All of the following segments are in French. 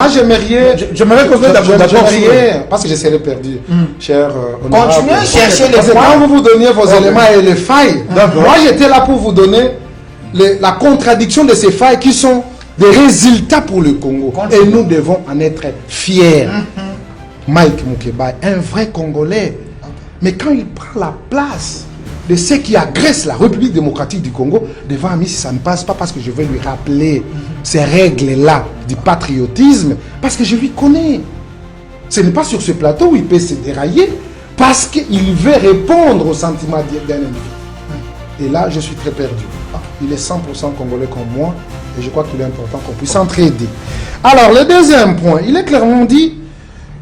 Moi, j'aimerais continuer d'accord parce que je serais perdu, cher Continuez à chercher les points. Quand vous vous donniez vos éléments et les failles, moi, j'étais là pour vous donner la contradiction de ces failles qui sont des résultats pour le Congo. Et nous devons en être fiers. Mike Moukéba, un vrai Congolais. Mais quand il prend la place de ceux qui agressent la République démocratique du Congo, devant Ami, si ça ne passe pas, parce que je vais lui rappeler ces règles-là du patriotisme, parce que je lui connais. Ce n'est pas sur ce plateau où il peut se dérailler, parce qu'il veut répondre aux sentiments d'un individu. Et là, je suis très perdu. Il est 100% congolais comme moi, et je crois qu'il est important qu'on puisse s'entraider. Alors, le deuxième point, il est clairement dit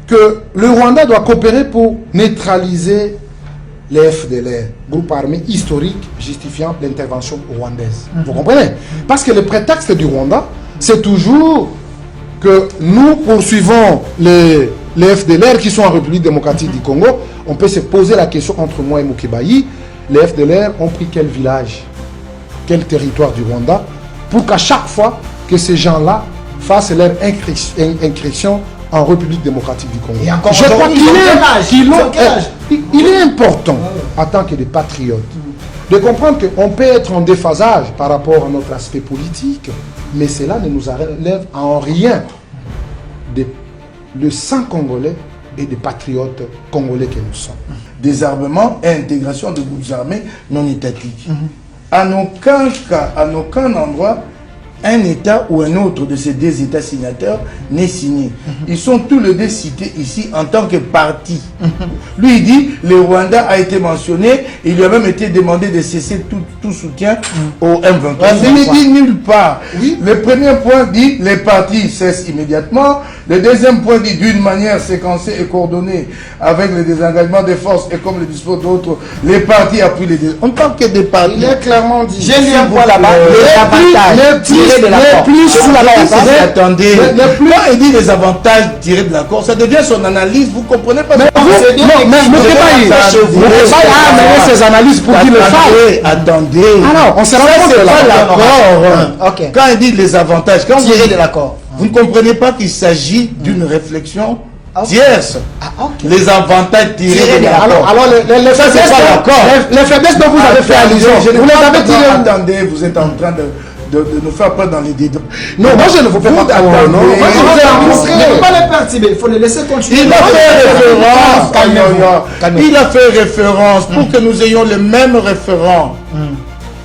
que le Rwanda doit coopérer pour neutraliser les FDLR, groupe armé historique justifiant l'intervention rwandaise. Vous comprenez? Parce que le prétexte du Rwanda, c'est toujours que nous poursuivons les FDLR qui sont en République démocratique du Congo. On peut se poser la question entre moi et Moukébaï, les FDLR ont pris quel village, quel territoire du Rwanda, pour qu'à chaque fois que ces gens-là fassent leur incursion en République démocratique du Congo. Je crois qu'il est important, en tant que des patriotes, de comprendre qu'on peut être en déphasage par rapport à notre aspect politique, mais cela ne nous enlève en rien le sang congolais et des patriotes congolais que nous sommes. Désarmement et intégration de groupes armés non étatiques. En aucun cas, en aucun endroit, un État ou un autre de ces deux États signataires n'est signé. Ils sont tous les deux cités ici en tant que parti. Lui, il dit, le Rwanda a été mentionné, il lui a même été demandé de cesser tout soutien au M23. Il ne dit nulle part. Oui. Le premier point dit, les partis cessent immédiatement. Le deuxième point dit, d'une manière séquencée et coordonnée avec le désengagement des forces et comme le disposent d'autres, les partis appuient les deux. En tant que des partis. Il est clairement dit. J'ai lu un point là-bas, les avantages tirés de l'accord. Attendez, quand il dit les avantages tirés de l'accord, ça devient son analyse, vous comprenez pas? Mais ses analyses pour dire le fait. Attendez. Alors, on se rend compte de l'accord. Quand il dit les avantages, quand vous tirés de l'accord, vous ne comprenez pas qu'il s'agit d'une réflexion tierce. Les avantages tirés de l'accord. Alors, les faiblesses dont vous avez fait allusion, vous les avez tirées. Attendez, vous êtes en train de nous faire peur dans les débats. Non, moi je ne vous fais pas peur. Non, il ne faut pas les perturber, il faut les laisser continuer. Il a fait référence pour que nous ayons le même référent.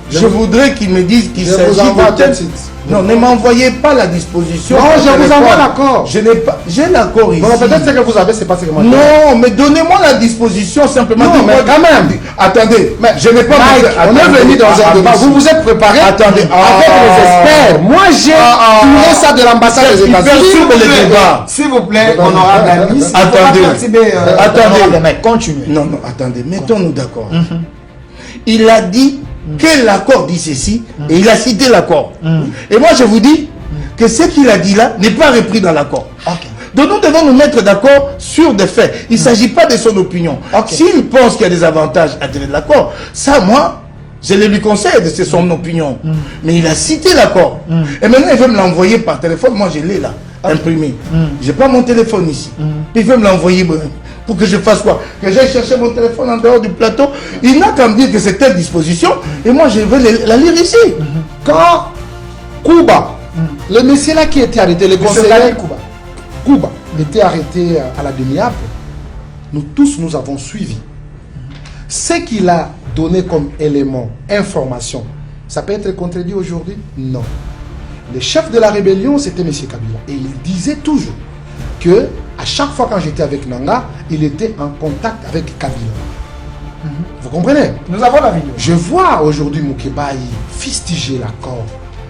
Je voudrais qu'il me dise qu'il s'agit de... Non, ne m'envoyez pas la disposition. Non, je vous envoie l'accord. Je n'ai pas... J'ai l'accord ici. Non, peut-être ce que vous avez, c'est pas ce que moi j'ai. Non, mais donnez-moi la disposition simplement. Non, mais quand même. Attendez, mais je n'ai pas... on est venu dans un débat. Vous vous êtes préparé. Attendez. Avec les experts. Moi, j'ai tourné ça de l'ambassade des États-Unis. S'il vous plaît, honorable ami. Attendez. Mais continuez. Non, attendez. Mettons-nous d'accord. Il a dit que l'accord dit ceci, et il a cité l'accord. Et moi, je vous dis que ce qu'il a dit là n'est pas repris dans l'accord. Donc, nous devons nous mettre d'accord sur des faits. Il ne s'agit pas de son opinion. S'il pense qu'il y a des avantages à tirer de l'accord, ça, moi, je le lui conseille, c'est son opinion. Mais il a cité l'accord. Et maintenant, il veut me l'envoyer par téléphone. Moi, je l'ai là, imprimé. Je n'ai pas mon téléphone ici. Il veut me l'envoyer pour que je fasse quoi? Que j'aille chercher mon téléphone en dehors du plateau. Il n'a qu'à me dire que c'est telle disposition. Et moi, je vais la lire ici. Quand Cuba, le monsieur là qui était arrêté, le conseiller Cuba était arrêté à la demi-ape, nous tous, nous avons suivi. Ce qu'il a donné comme élément, information, ça peut être contredit aujourd'hui? Non. Le chef de la rébellion, c'était M. Kabila. Et il disait toujours que à chaque fois quand j'étais avec Nanga, il était en contact avec Kabila. Vous comprenez? Nous avons la vidéo. Je vois aujourd'hui Moukébaï fustiger l'accord.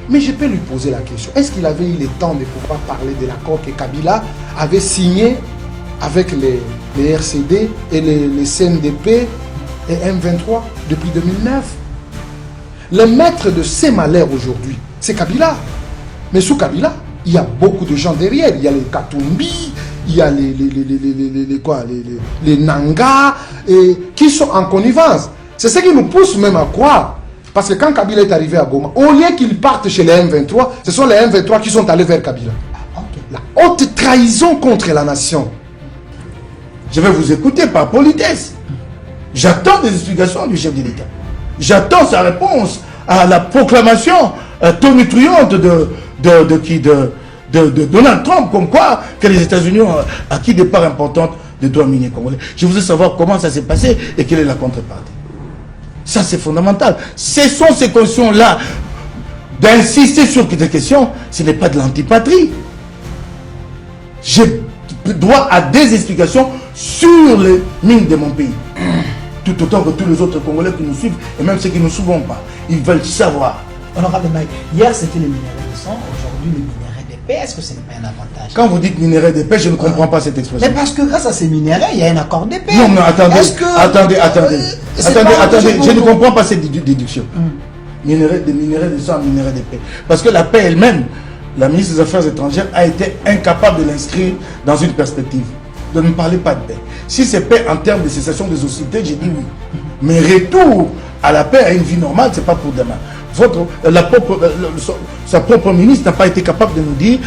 Mais je peux lui poser la question. Est-ce qu'il avait eu le temps de pouvoir parler de l'accord que Kabila avait signé avec les RCD et les CNDP et M23 depuis 2009? Le maître de ces malheurs aujourd'hui, c'est Kabila. Mais sous Kabila, il y a beaucoup de gens derrière. Il y a les Katumbi, il y a les Nanga, qui sont en connivence. C'est ce qui nous pousse même à croire. Parce que quand Kabila est arrivé à Goma, au lieu qu'ils partent chez les M23, ce sont les M23 qui sont allés vers Kabila. Là. haute trahison contre la nation. Je vais vous écouter par politesse. J'attends des explications du chef de l'État. J'attends sa réponse à la proclamation tonitruante de Donald Trump, comme quoi que les États-Unis ont acquis des parts importantes des droits miniers congolais. Je voudrais savoir comment ça s'est passé et quelle est la contrepartie. Ça, c'est fondamental. Ce sont ces questions-là. D'insister sur ces questions, ce n'est pas de l'antipatrie. J'ai droit à des explications sur les mines de mon pays. Tout autant que tous les autres Congolais qui nous suivent, et même ceux qui ne nous suivent pas. Ils veulent savoir. Honorable Mike, hier c'était les minéraux de sang, aujourd'hui les minéraux d'épais. Est-ce que ce n'est pas un avantage? Quand vous dites minerai d'épais, je ne comprends pas cette expression. Mais parce que grâce à ces minéraux, il y a un accord d'épais. Non, mais attendez, attendez, je ne comprends pas cette déduction. Minerai de sang, minerai d'épais. Parce que la paix elle-même, la ministre des Affaires étrangères a été incapable de l'inscrire dans une perspective. De ne parler pas de paix. Si c'est paix en termes de cessation des hostilités, j'ai dit oui. Mais retour à la paix, à une vie normale, c'est pas pour demain. Sa propre ministre n'a pas été capable de nous dire,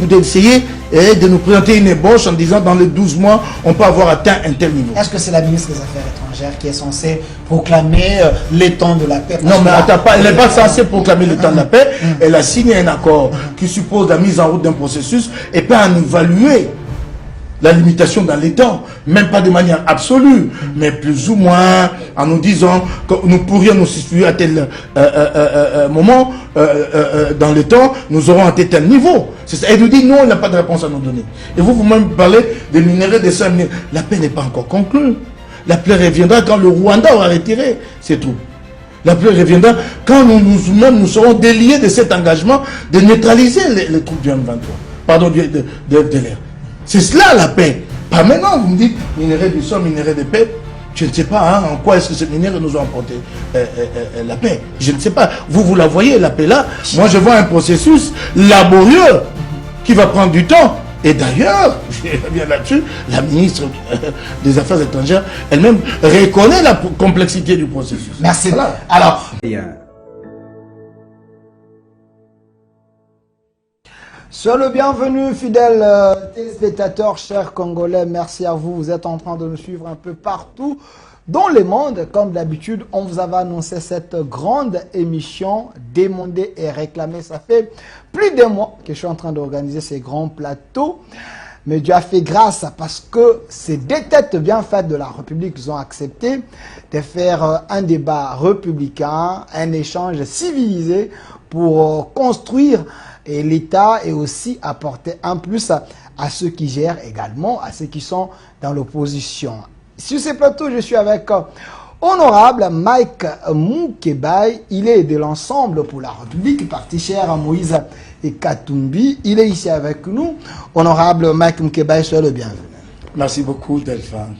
d'essayer de nous présenter une ébauche en disant dans les 12 mois, on peut avoir atteint un tel niveau. Est-ce que c'est la ministre des Affaires étrangères qui est censée proclamer les temps de la paix? Non, mais attends, elle n'est pas censée proclamer le temps de la paix. Elle a signé un accord qui suppose la mise en route d'un processus et pas en évaluer la limitation dans les temps, même pas de manière absolue, mais plus ou moins en nous disant que nous pourrions nous situer à tel moment dans le temps, nous aurons atteint tel niveau. Elle nous dit non, elle n'a pas de réponse à nous donner. Et vous-même parlez des minéraux, des soins. La paix n'est pas encore conclue. La paix reviendra quand le Rwanda aura retiré ses troupes. La paix reviendra quand nous-mêmes nous serons déliés de cet engagement de neutraliser les troupes du M23, pardon, de l'air. C'est cela la paix. Pas maintenant, vous me dites minerai du sang, minerai de paix. Je ne sais pas en quoi est-ce que ces minéraux nous ont apporté la paix. Je ne sais pas. Vous la voyez, la paix là. Moi, je vois un processus laborieux qui va prendre du temps. Et d'ailleurs, je reviens là-dessus, la ministre des Affaires étrangères elle-même reconnaît la complexité du processus. Merci. Voilà. Alors, soyez le bienvenu, fidèles téléspectateurs, chers Congolais. Merci à vous. Vous êtes en train de nous suivre un peu partout dans le monde. Comme d'habitude, on vous avait annoncé cette grande émission demandée et réclamée. Ça fait plus d'un mois que je suis en train d'organiser ces grands plateaux. Mais Dieu a fait grâce parce que ces deux têtes bien faites de la République ont accepté de faire un débat républicain, un échange civilisé pour construire l'État et aussi apporter un plus à ceux qui gèrent également, à ceux qui sont dans l'opposition. Sur ce plateau, je suis avec honorable Mike Mukebai. Il est de l'ensemble pour la République, parti cher à Moïse et Katumbi. Il est ici avec nous. Honorable Mike Mukebai, soyez le bienvenu. Merci beaucoup, Delphine.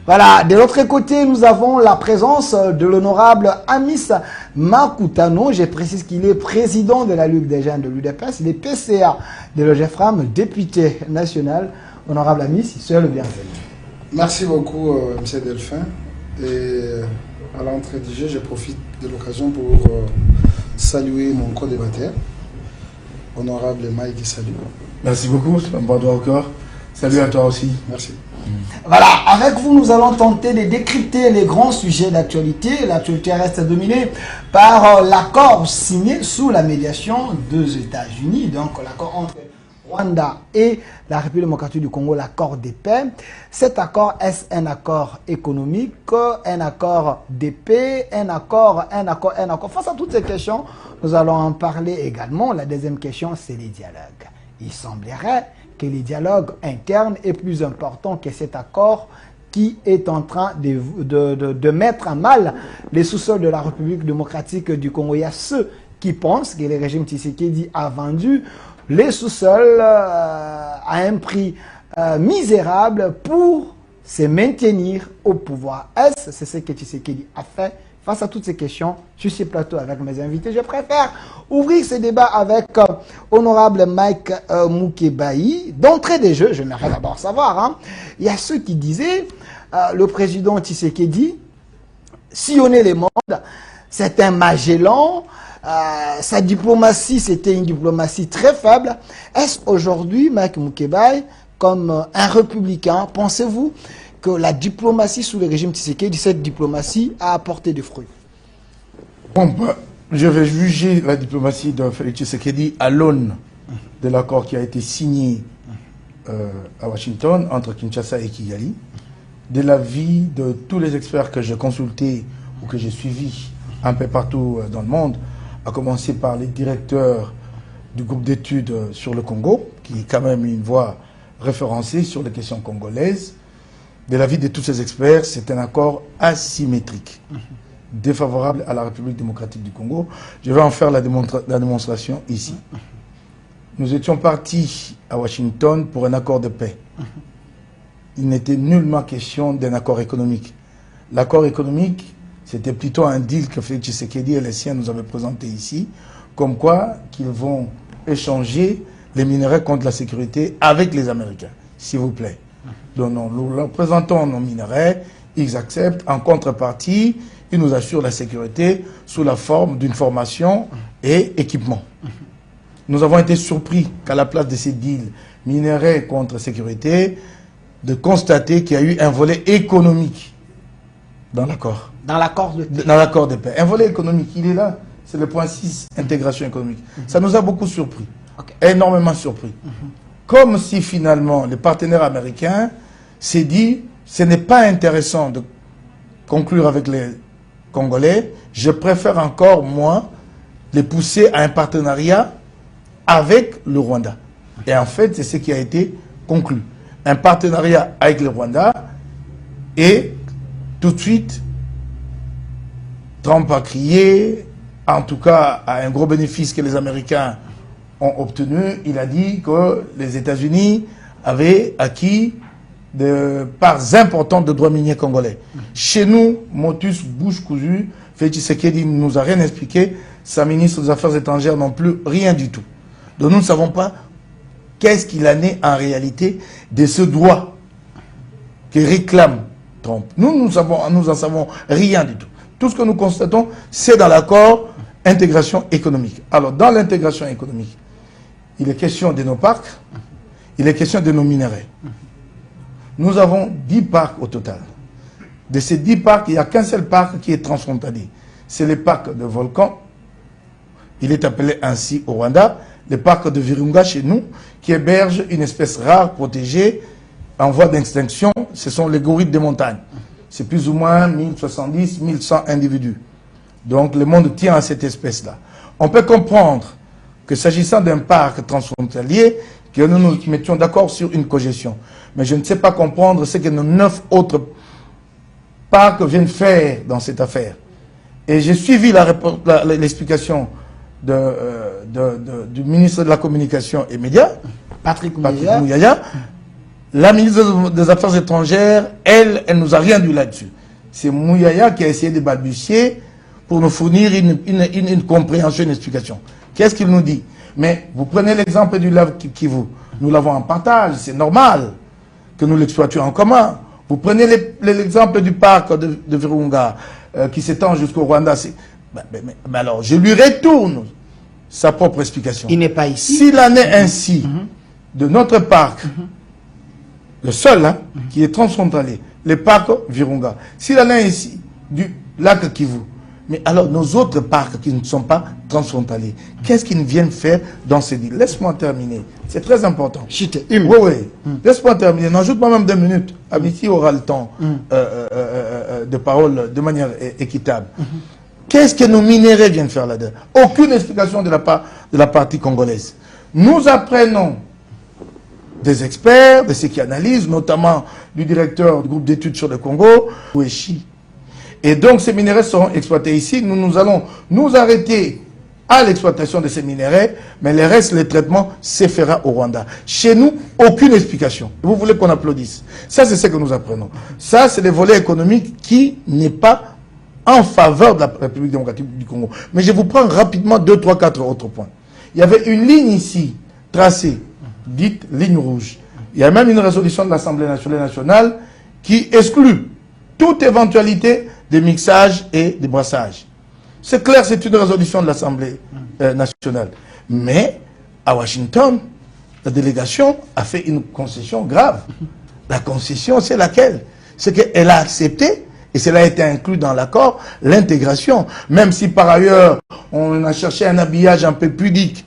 Voilà, de l'autre côté, nous avons la présence de l'honorable Amis Makutano. Je précise qu'il est président de la Ligue des jeunes de l'UDPS. Il est PCA de l'OGEFRAM, député national. Honorable Amis, soyez le bienvenu. Merci beaucoup, M. Delphin. Et à l'entrée du jeu, je profite de l'occasion pour saluer mon co-débatteur, honorable Mike, salut. Merci beaucoup, c'est un bon droit au corps. Salut à toi aussi. Merci. Voilà, avec vous, nous allons tenter de décrypter les grands sujets d'actualité. L'actualité reste dominée par l'accord signé sous la médiation des États-Unis, donc l'accord entre Rwanda et la République démocratique du Congo, l'accord de paix. Cet accord, est-ce un accord économique, un accord de paix, un accord? Face à toutes ces questions, nous allons en parler également. La deuxième question, c'est les dialogues. Il semblerait que les dialogues internes est plus important que cet accord qui est en train de mettre à mal les sous-sols de la République démocratique du Congo. Il y a ceux qui pensent que le régime Tshisekedi a vendu les sous-sols à un prix misérable pour se maintenir au pouvoir. Est-ce c'est ce que Tshisekedi a fait? Face à toutes ces questions, sur ce plateau avec mes invités, je préfère ouvrir ce débat avec honorable Mike Mukebai. D'entrée des jeux, j'aimerais d'abord savoir, il y a ceux qui disaient, le président Tshisekedi, sillonner les mondes, c'est un Magellan, sa diplomatie, c'était une diplomatie très faible. Est-ce aujourd'hui, Mike Mukebai, comme un républicain, pensez-vous que la diplomatie sous le régime Tshisekedi, cette diplomatie a apporté des fruits? Bon, je vais juger la diplomatie de Félix Tshisekedi à l'aune de l'accord qui a été signé à Washington entre Kinshasa et Kigali, de l'avis de tous les experts que j'ai consultés ou que j'ai suivis un peu partout dans le monde, à commencer par les directeurs du groupe d'études sur le Congo, qui est quand même une voix référencée sur les questions congolaises. De l'avis de tous ces experts, c'est un accord asymétrique, défavorable à la République démocratique du Congo. Je vais en faire la démonstration ici. Nous étions partis à Washington pour un accord de paix. Il n'était nullement question d'un accord économique. L'accord économique, c'était plutôt un deal que Félix Tshisekedi et les siens nous avaient présenté ici, comme quoi qu'ils vont échanger les minerais contre la sécurité avec les Américains, s'il vous plaît. Donc nous leur présentons nos minerais, ils acceptent. En contrepartie, ils nous assurent la sécurité sous la forme d'une formation et équipement. Nous avons été surpris qu'à la place de ces deals minerais contre sécurité, de constater qu'il y a eu un volet économique dans l'accord. Dans l'accord de paix. Dans l'accord de paix. Un volet économique, il est là. C'est le point 6, intégration économique. Ça nous a beaucoup surpris. Énormément surpris. Comme si finalement les partenaires américains s'est dit, ce n'est pas intéressant de conclure avec les Congolais, je préfère encore, moi, les pousser à un partenariat avec le Rwanda. Et en fait, c'est ce qui a été conclu. Un partenariat avec le Rwanda, et tout de suite, Trump a crié, en tout cas à un gros bénéfice que les Américains ont obtenu. Il a dit que les États-Unis avaient acquis de parts importantes de droits miniers congolais. Chez nous, motus, bouche cousue, Félix Tshisekedi ne nous a rien expliqué, sa ministre des Affaires étrangères non plus, rien du tout. Donc nous ne savons pas qu'est-ce qu'il en est en réalité de ce droit que réclame Trump. Nous n'en savons rien du tout. Tout ce que nous constatons, c'est dans l'accord intégration économique. Alors, dans l'intégration économique, il est question de nos parcs, il est question de nos minerais. Nous avons 10 parcs au total. De ces 10 parcs, il n'y a qu'un seul parc qui est transfrontalier. C'est le parc de Volcan. Il est appelé ainsi au Rwanda. Le parc de Virunga chez nous, qui héberge une espèce rare, protégée, en voie d'extinction. Ce sont les gorilles des montagnes. C'est plus ou moins 1070, 1100 individus. Donc le monde tient à cette espèce-là. On peut comprendre que s'agissant d'un parc transfrontalier, que nous nous mettions d'accord sur une cogestion. Mais je ne sais pas comprendre ce que nos 9 autres parcs viennent faire dans cette affaire. Et j'ai suivi l'explication du ministre de la Communication et Médias, Patrick Mouyaya. La ministre des Affaires étrangères, elle nous a rien dit là-dessus. C'est Mouyaya qui a essayé de balbutier pour nous fournir une compréhension, une explication. Qu'est-ce qu'il nous dit? Mais vous prenez l'exemple du lac Kivu. Nous l'avons en partage, c'est normal que nous l'exploitions en commun. Vous prenez l'exemple du parc de Virunga qui s'étend jusqu'au Rwanda. Mais alors, je lui retourne sa propre explication. Il n'est pas ici. S'il en est ainsi de notre parc, le seul qui est transfrontalier, le parc Virunga, s'il en est ainsi du lac Kivu, mais alors nos autres parcs qui ne sont pas transfrontaliers, qu'est-ce qu'ils viennent faire dans ces îles? Laisse-moi terminer. C'est très important. Oui. Laisse-moi terminer. N'ajoute pas même 2 minutes. Abiti aura le temps de parole de manière équitable. Qu'est-ce que nos minéraux viennent faire là-dedans? Aucune explication de la part de la partie congolaise. Nous apprenons des experts, de ceux qui analysent, notamment du directeur du groupe d'études sur le Congo, Oueshi. Et donc ces minéraux seront exploités ici. Nous allons nous arrêter à l'exploitation de ces minéraux, mais le reste, le traitement, se fera au Rwanda. Chez nous, aucune explication. Vous voulez qu'on applaudisse? Ça, c'est ce que nous apprenons. Ça, c'est le volet économique qui n'est pas en faveur de la République démocratique du Congo. Mais je vous prends rapidement 2, 3, 4 autres points. Il y avait une ligne ici, tracée, dite ligne rouge. Il y a même une résolution de l'Assemblée nationale qui exclut toute éventualité de mixage et de brassage. C'est clair, c'est une résolution de l'Assemblée nationale. Mais, à Washington, la délégation a fait une concession grave. La concession, c'est laquelle? C'est qu'elle a accepté, et cela a été inclus dans l'accord, l'intégration. Même si par ailleurs, on a cherché un habillage un peu pudique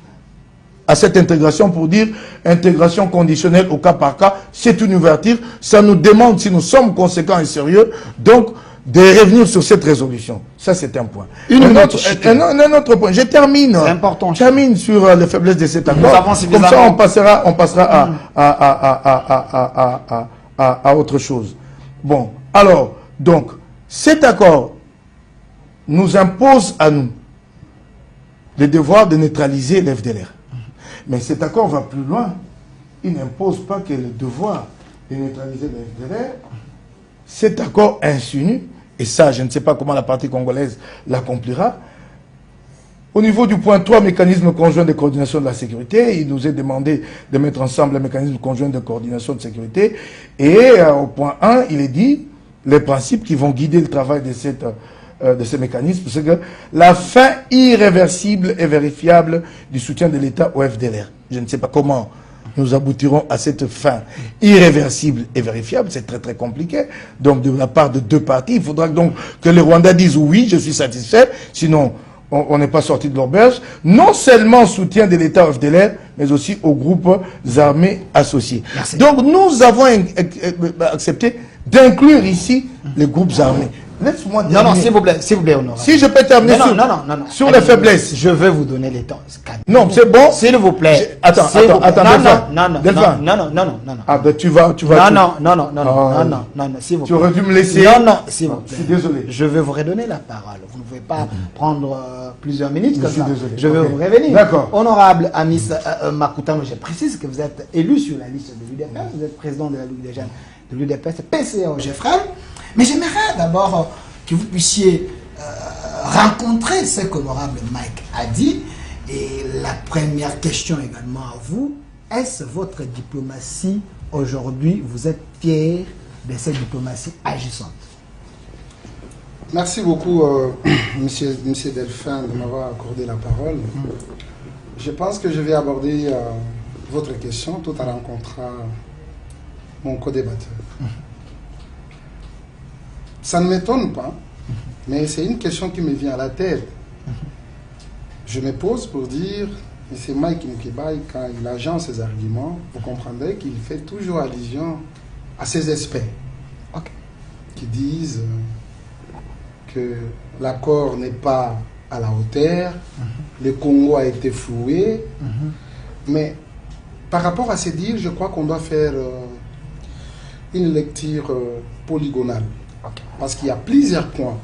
à cette intégration pour dire intégration conditionnelle au cas par cas, c'est une ouverture. Ça nous demande si nous sommes conséquents et sérieux, donc de revenir sur cette résolution. Ça, c'est un point. Un autre point. Je termine. C'est important. Je termine sur les faiblesses de cet accord. Comme ça, on passera à autre chose. Bon, alors, donc, cet accord nous impose à nous le devoir de neutraliser l'FDLR. Mais cet accord va plus loin. Il n'impose pas que le devoir de neutraliser l'FDLR. Cet accord insinue, et ça, je ne sais pas comment la partie congolaise l'accomplira. Au niveau du point 3, mécanisme conjoint de coordination de la sécurité, il nous est demandé de mettre ensemble un mécanisme conjoint de coordination de sécurité. Et au point 1, il est dit, les principes qui vont guider le travail de ce mécanisme, c'est que la fin irréversible et vérifiable du soutien de l'État au FDLR. Je ne sais pas comment nous aboutirons à cette fin irréversible et vérifiable. C'est très très compliqué. Donc de la part de deux parties, il faudra donc que le Rwanda dise oui, je suis satisfait, sinon on n'est pas sorti de l'auberge. Non seulement soutien de l'État au FDLR, mais aussi aux groupes armés associés. Merci. Donc nous avons accepté d'inclure ici les groupes armés. Laisse-moi terminer. Non, s'il vous plaît, honorable. Si je peux terminer sur les faiblesses. Je vais vous donner les temps. Non, c'est bon. S'il vous plaît. Attends. Non. Ah ben tu vas. Non, s'il vous plaît. Tu aurais dû me laisser. Non, s'il vous plaît. Je suis désolé. Je vais vous redonner la parole. Vous ne pouvez pas prendre plusieurs minutes comme ça. Je suis désolé. Je vais vous revenir. D'accord. Honorable Amis Makutano, je précise que vous êtes élu sur la liste de l'UDPS. Vous êtes président de la Ligue des jeunes de l'UDPS, PCA Geoffrey. Mais j'aimerais d'abord que vous puissiez rencontrer ce qu'honorable Mike a dit. Et la première question également à vous, est-ce votre diplomatie aujourd'hui, vous êtes fier de cette diplomatie agissante? Merci beaucoup, monsieur Delphin, de m'avoir accordé la parole. Je pense que je vais aborder votre question tout en rencontrant mon co-débatteur. Ça ne m'étonne pas, mais c'est une question qui me vient à la tête. Je me pose pour dire, et c'est Mike Mukebai, quand il agence ses arguments, vous comprendrez qu'il fait toujours allusion à ces experts qui disent que l'accord n'est pas à la hauteur, le Congo a été floué, mais par rapport à ces dires, je crois qu'on doit faire une lecture polygonale. Parce qu'il y a plusieurs points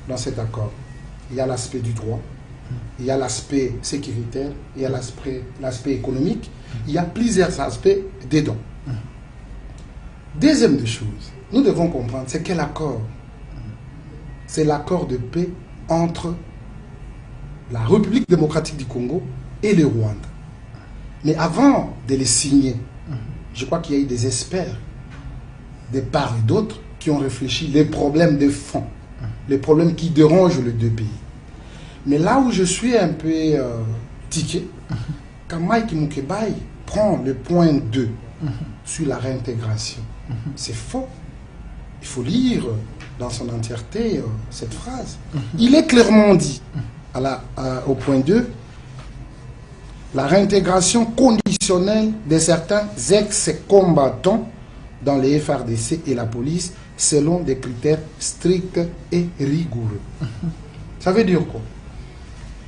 dans cet accord. Il y a l'aspect du droit, il y a l'aspect sécuritaire, il y a l'aspect économique, il y a plusieurs aspects dedans. Deuxième des choses, nous devons comprendre, c'est quel accord? C'est l'accord de paix entre la République démocratique du Congo et le Rwanda. Mais avant de les signer, je crois qu'il y a eu des experts, de part et d'autre, qui ont réfléchi les problèmes de fond, les problèmes qui dérangent les deux pays. Mais là où je suis un peu tiqué, quand Mike Mukebai prend le point 2 sur la réintégration, c'est faux. Il faut lire dans son entièreté cette phrase. Il est clairement dit au point 2, la réintégration conditionnelle de certains ex-combattants dans les FRDC et la police selon des critères stricts et rigoureux. Ça veut dire quoi?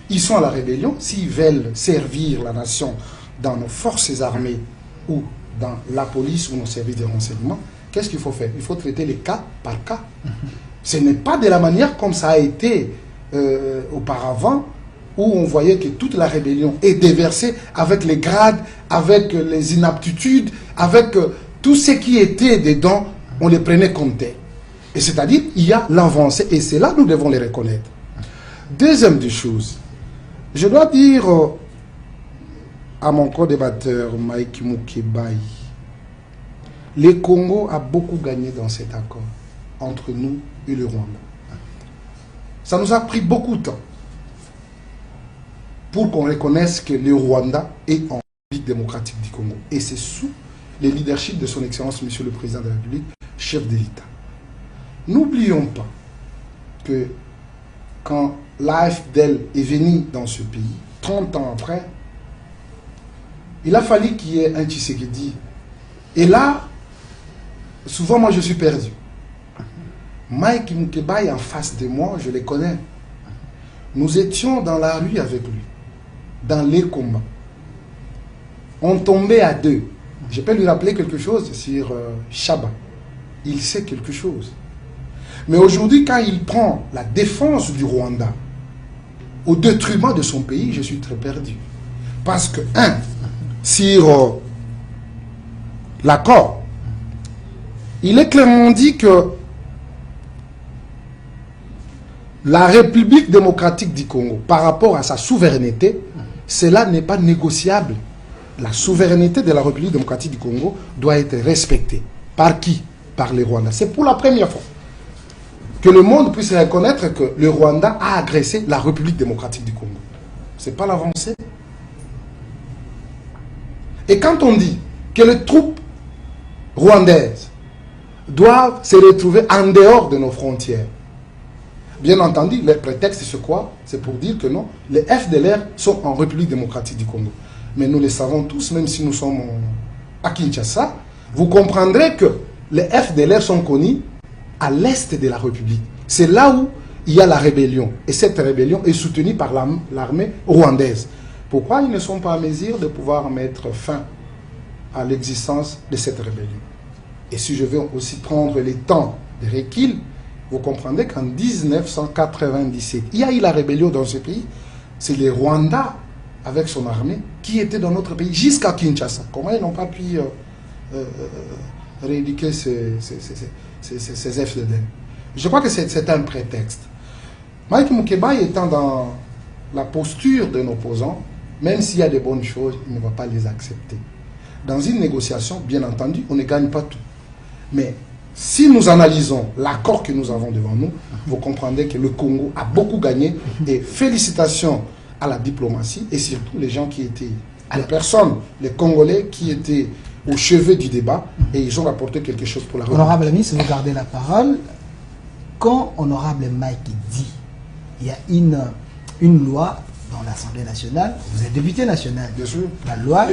Ils sont à la rébellion. S'ils veulent servir la nation dans nos forces armées ou dans la police ou nos services de renseignement, qu'est-ce qu'il faut faire? Il faut traiter les cas par cas. Ce n'est pas de la manière comme ça a été auparavant, où on voyait que toute la rébellion est déversée avec les grades, avec les inaptitudes, avec tout ce qui était dedans, on les prenait comme tel. Et c'est-à-dire, il y a l'avancée, et c'est là que nous devons les reconnaître. Deuxième des choses, je dois dire à mon co-débatteur Mike Mukebai, le Congo a beaucoup gagné dans cet accord entre nous et le Rwanda. Ça nous a pris beaucoup de temps pour qu'on reconnaisse que le Rwanda est en République démocratique du Congo. Et c'est sous le leadership de son Excellence, Monsieur le Président de la République, chef de l'État. N'oublions pas que quand l'AFDL est venu dans ce pays, 30 ans après, il a fallu qu'il y ait un Tshisekedi. Et là, souvent moi je suis perdu. Mike Mukeba est en face de moi, je les connais. Nous étions dans la rue avec lui, dans les combats. On tombait à deux. Je peux lui rappeler quelque chose sur Chaba. Il sait quelque chose. Mais aujourd'hui, quand il prend la défense du Rwanda au détriment de son pays, je suis très perdu. Parce que, sur l'accord, il est clairement dit que la République démocratique du Congo, par rapport à sa souveraineté, cela n'est pas négociable. La souveraineté de la République démocratique du Congo doit être respectée. Par qui? Par les Rwandais. C'est pour la première fois que le monde puisse reconnaître que le Rwanda a agressé la République démocratique du Congo. C'est pas l'avancée. Et quand on dit que les troupes rwandaises doivent se retrouver en dehors de nos frontières, bien entendu, le prétexte c'est quoi? C'est pour dire que non, les FDLR sont en République démocratique du Congo. Mais nous le savons tous, même si nous sommes à Kinshasa, vous comprendrez que les FDLR sont connus à l'est de la République. C'est là où il y a la rébellion. Et cette rébellion est soutenue par l'armée rwandaise. Pourquoi ils ne sont pas en mesure de pouvoir mettre fin à l'existence de cette rébellion? Et si je veux aussi prendre les temps de recul, vous comprendrez qu'en 1997, il y a eu la rébellion dans ce pays. C'est le Rwanda, avec son armée, qui était dans notre pays jusqu'à Kinshasa. Comment ils n'ont pas pu rééduquer ces FDL? Je crois que c'est un prétexte. Mike Mukeba étant dans la posture d'un opposant, même s'il y a des bonnes choses, il ne va pas les accepter. Dans une négociation, bien entendu, on ne gagne pas tout. Mais si nous analysons l'accord que nous avons devant nous, vous comprendrez que le Congo a beaucoup gagné. Et félicitations à la diplomatie et surtout les gens qui étaient, les personnes, les Congolais qui étaient au chevet du débat et ils ont apporté quelque chose pour la République. Honorable ami, si vous gardez la parole, quand Honorable Mike dit il y a une loi dans l'Assemblée nationale, vous êtes député national, bien sûr, la loi,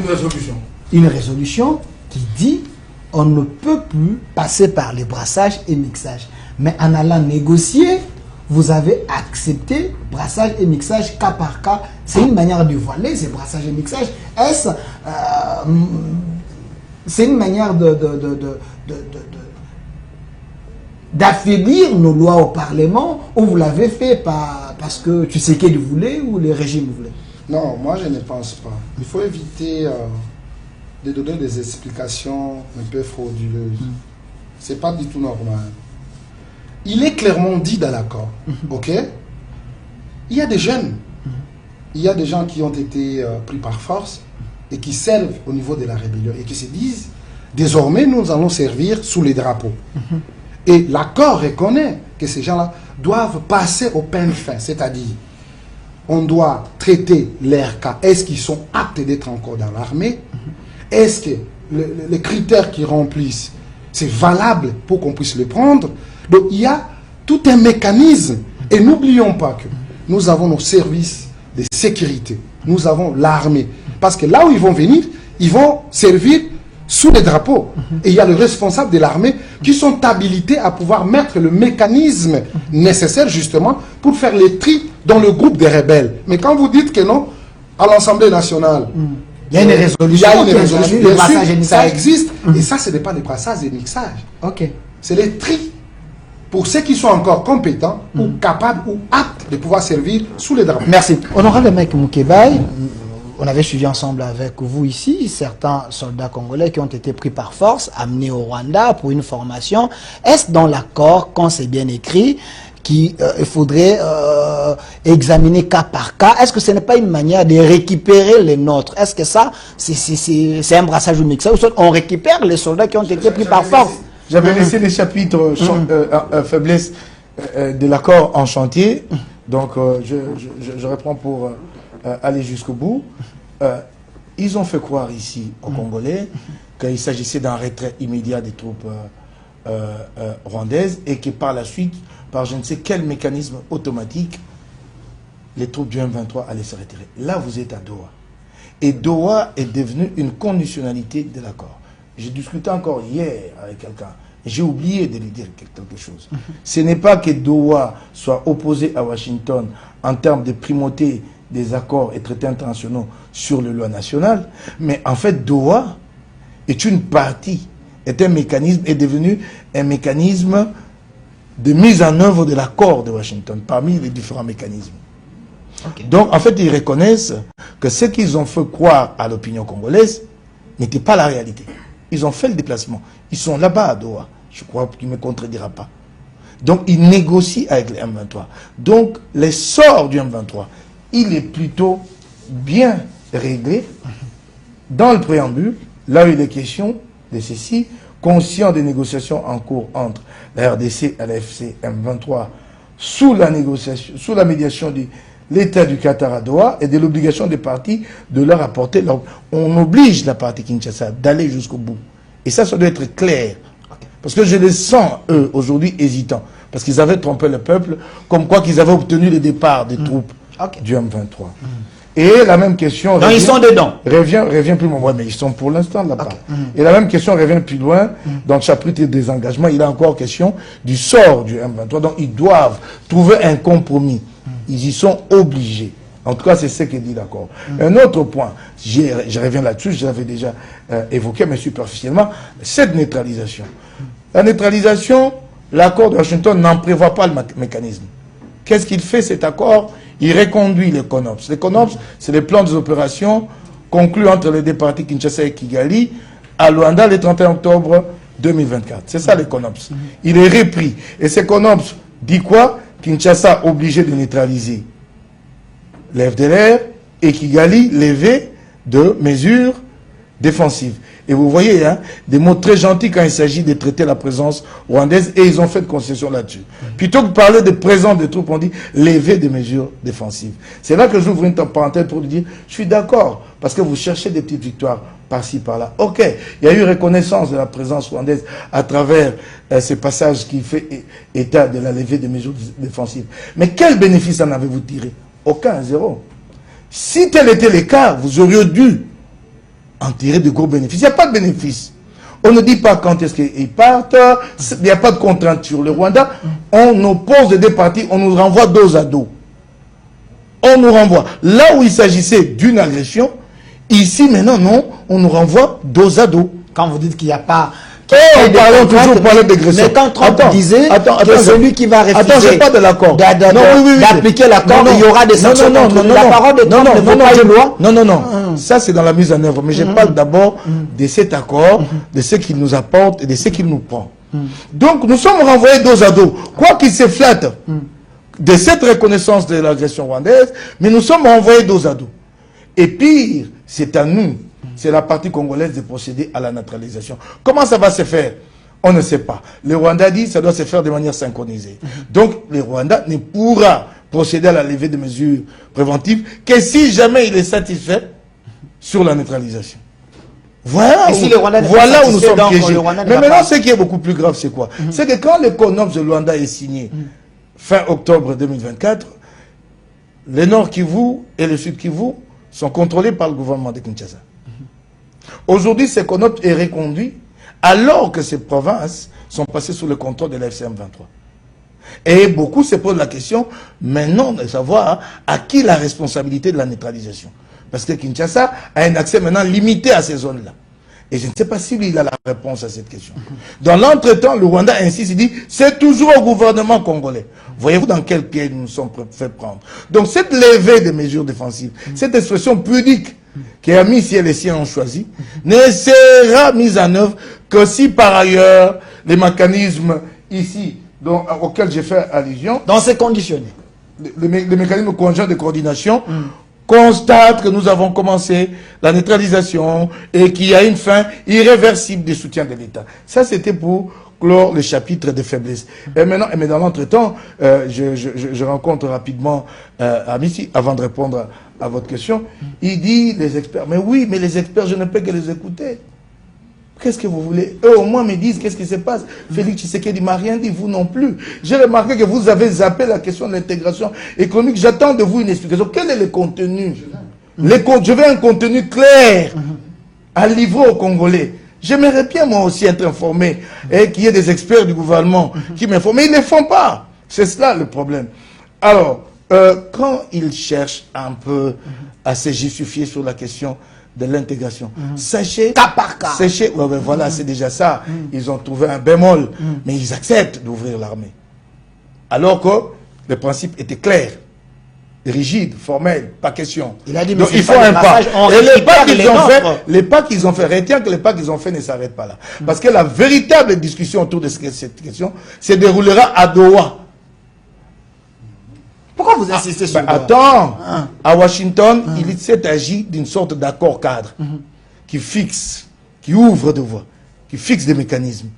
une résolution qui dit on ne peut plus passer par les brassages et mixages. Mais en allant négocier, vous avez accepté brassage et mixage cas par cas. C'est une manière de voiler ces brassages et mixages. Est-ce c'est une manière d'affaiblir nos lois au Parlement, ou vous l'avez fait parce que Tshisekedi voulait ou le régime voulait? Non, moi je ne pense pas. Il faut éviter de donner des explications un peu frauduleuses. C'est pas du tout normal. Il est clairement dit dans l'accord, ok? Il y a des jeunes, il y a des gens qui ont été pris par force et qui servent au niveau de la rébellion et qui se disent, désormais nous allons servir sous les drapeaux. Et l'accord reconnaît que ces gens-là doivent passer au peine fin, c'est-à-dire, on doit traiter leurs cas. Est-ce qu'ils sont aptes d'être encore dans l'armée? Est-ce que les critères qu'ils remplissent, c'est valable pour qu'on puisse les prendre? Donc il y a tout un mécanisme. Et n'oublions pas que nous avons nos services de sécurité. Nous avons l'armée. Parce que là où ils vont venir, ils vont servir sous les drapeaux. Et il y a le responsable de l'armée qui sont habilités à pouvoir mettre le mécanisme nécessaire justement pour faire les tri dans le groupe des rebelles. Mais quand vous dites que non, à l'Assemblée nationale, il y a une résolution. Il y a une résolution. Les brassages et ça mixages. existe. Et ça, ce n'est pas des brassages et mixages. Ok. C'est les tri. Pour ceux qui sont encore compétents ou capables ou aptes de pouvoir servir sous les drapeaux. Merci. Honorable Mike Mukeba, on avait suivi ensemble avec vous ici certains soldats congolais qui ont été pris par force, amenés au Rwanda pour une formation. Est-ce dans l'accord, quand c'est bien écrit, qu'il faudrait examiner cas par cas? Est-ce que ce n'est pas une manière de récupérer les nôtres? Est-ce que ça, c'est un brassage ou mixage? On récupère les soldats qui ont été pris par force? J'avais laissé les chapitres faiblesse de l'accord en chantier. Donc, je reprends pour aller jusqu'au bout. Ils ont fait croire ici aux Congolais qu'il s'agissait d'un retrait immédiat des troupes rwandaises et que par la suite, par je ne sais quel mécanisme automatique, les troupes du M23 allaient se retirer. Là, vous êtes à Doha. Et Doha est devenu une conditionnalité de l'accord. J'ai discuté encore hier avec quelqu'un. J'ai oublié de lui dire quelque chose. Ce n'est pas que Doha soit opposé à Washington en termes de primauté des accords et traités internationaux sur les lois nationales, mais en fait, Doha est une partie, est devenu un mécanisme de mise en œuvre de l'accord de Washington, parmi les différents mécanismes. Okay. Donc, en fait, ils reconnaissent que ce qu'ils ont fait croire à l'opinion congolaise n'était pas la réalité. Ils ont fait le déplacement. Ils sont là-bas à Doha. Je crois qu'il ne me contredira pas. Donc, ils négocient avec les M23. Donc, l'essor du M23, il est plutôt bien réglé dans le préambule, là où il est question de ceci, conscient des négociations en cours entre la RDC et la FC M23 sous la médiation de l'État du Qatar à Doha et de l'obligation des parties de leur apporter on oblige la partie Kinshasa d'aller jusqu'au bout. Et ça doit être clair. Parce que je les sens, eux, aujourd'hui, hésitants. Parce qu'ils avaient trompé le peuple, comme quoi qu'ils avaient obtenu le départ des troupes du M23. Et la même question... Donc ils sont dedans. Revient plus loin. Ouais, mais ils sont pour l'instant là-bas. Et la même question revient plus loin. Dans le chapitre des engagements, il y a encore question du sort du M23. Donc ils doivent trouver un compromis. Ils y sont obligés. En tout cas, c'est ce que dit l'accord. Un autre point, je reviens là-dessus, je l'avais déjà évoqué, mais superficiellement, cette neutralisation. La neutralisation, l'accord de Washington n'en prévoit pas le mécanisme. Qu'est-ce qu'il fait, cet accord? Il reconduit les CONOPS. Les CONOPS, c'est les plans des opérations conclus entre les deux parties Kinshasa et Kigali à Luanda le 31 octobre 2024. C'est ça les CONOPS. Il est repris. Et ces CONOPS dit quoi? Kinshasa obligé de neutraliser les FDLR et Kigali levé de mesures défensives. Et vous voyez, hein, des mots très gentils quand il s'agit de traiter la présence rwandaise, et ils ont fait de concession là-dessus. Plutôt que de parler de présence des troupes, on dit lever des mesures défensives. C'est là que j'ouvre une parenthèse pour dire, je suis d'accord, parce que vous cherchez des petites victoires par-ci, par-là. Ok, il y a eu reconnaissance de la présence rwandaise à travers ces passages qui fait état de la levée des mesures défensives. Mais quel bénéfice en avez-vous tiré? Aucun, zéro. Si tel était le cas, vous auriez dû en tirer de gros bénéfices. Il n'y a pas de bénéfice. On ne dit pas quand est-ce qu'ils partent. Il n'y a pas de contrainte sur le Rwanda. On oppose les deux parties. On nous renvoie dos à dos. On nous renvoie. Là où il s'agissait d'une agression, ici maintenant, non, on nous renvoie dos à dos. Quand vous dites qu'il n'y a pas... on parle toujours d'agression. Mais quand Trump disait que celui qui va refuser pas de l'accord. d'appliquer l'accord, il y aura des sanctions. La parole de Trump ne vaut pas de loi. Non. Ça, c'est dans la mise en œuvre. Mais je parle d'abord de cet accord, de ce qu'il nous apporte et de ce qu'il nous prend. Donc, nous sommes renvoyés dos à dos. Quoi qu'il se flatte de cette reconnaissance de l'agression rwandaise, mais nous sommes renvoyés dos à dos. Et pire, c'est à nous. C'est la partie congolaise de procéder à la neutralisation. Comment ça va se faire? On ne sait pas. Le Rwanda dit que ça doit se faire de manière synchronisée. Donc, le Rwanda ne pourra procéder à la levée de mesures préventives que si jamais il est satisfait sur la neutralisation. Voilà où, voilà où nous sommes piégés. Mais maintenant, ce qui est beaucoup plus grave, c'est quoi? C'est que quand le CONOPS de Luanda est signé fin octobre 2024, le Nord Kivu et le Sud Kivu sont contrôlés par le gouvernement de Kinshasa. Aujourd'hui, ce CONOPS est reconduit alors que ces provinces sont passées sous le contrôle de la FCM 23. Et beaucoup se posent la question maintenant de savoir à qui la responsabilité de la neutralisation. Parce que Kinshasa a un accès maintenant limité à ces zones-là. Et je ne sais pas s'il a la réponse à cette question. Dans l'entretemps, le Rwanda insiste, il dit, c'est toujours au gouvernement congolais. Voyez-vous dans quel pied nous nous sommes fait prendre. Donc cette levée des mesures défensives, cette expression pudique que Amici et les siens ont choisi, ne sera mise en œuvre que si par ailleurs les mécanismes ici auxquels j'ai fait allusion, dans ces conditions, les mécanismes conjoints de coordination, constate que nous avons commencé la neutralisation et qu'il y a une fin irréversible des soutiens de l'État. Ça, c'était pour clore le chapitre de faiblesse. Et maintenant, mais dans l'entretemps, je rencontre rapidement Amissi, avant de répondre à votre question. Il dit, les experts, mais oui, mais les experts, je ne peux que les écouter. Qu'est-ce que vous voulez? Eux au moins me disent qu'est-ce qui se passe. Félix Tshisekedi m'a rien dit, vous non plus. J'ai remarqué que vous avez zappé la question de l'intégration économique. J'attends de vous une explication. Quel est le contenu? Je veux un contenu clair à livrer aux Congolais. J'aimerais bien moi aussi être informé et qu'il y ait des experts du gouvernement qui m'informent. Mais ils ne le font pas. C'est cela le problème. Alors, quand ils cherchent un peu à se justifier sur la question de l'intégration. Sachez, cas par cas. Sachez, voilà, c'est déjà ça. Ils ont trouvé un bémol, mais ils acceptent d'ouvrir l'armée. Alors que le principe était clair, rigide, formel, pas question. Il a dit, mais donc il faut un pas. Et les pas qu'ils ont fait, retiens que les pas qu'ils ont fait ne s'arrêtent pas là. Parce que la véritable discussion autour de cette question se déroulera à Doha. Pourquoi vous insistez sur ça? Attends, à Washington, il s'est agi d'une sorte d'accord cadre qui fixe, qui ouvre des voies, qui fixe des mécanismes.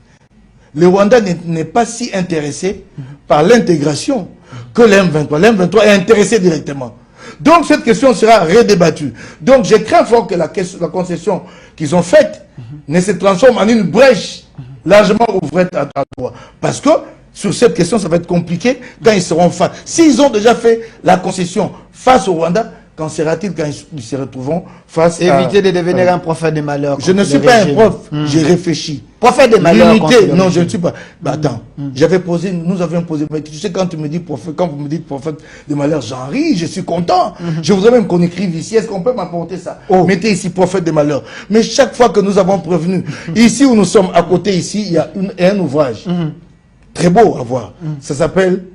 Le Rwanda n'est pas si intéressé par l'intégration que l'M23. L'M23 est intéressé directement. Donc cette question sera redébattue. Donc je crains fort que la concession qu'ils ont faite ne se transforme en une brèche largement ouverte à droite. Parce que sur cette question, ça va être compliqué quand ils seront face. S'ils ont déjà fait la concession face au Rwanda, qu'en sera-t-il quand ils se retrouveront face à... Éviter de devenir un prophète des malheurs. Je ne suis pas un prof, j'ai réfléchi. Prophète des malheurs. Non, je ne suis pas. Bah, attends, nous avions posé... Mais tu sais, quand tu me dis prophète, quand vous me dites prophète des malheurs, j'en ris, je suis content. Je voudrais même qu'on écrive ici. Est-ce qu'on peut m'apporter ça? Mettez ici prophète des malheurs. Mais chaque fois que nous avons prévenu, ici où nous sommes à côté, ici, il y a un ouvrage. Très beau à voir. Ça s'appelle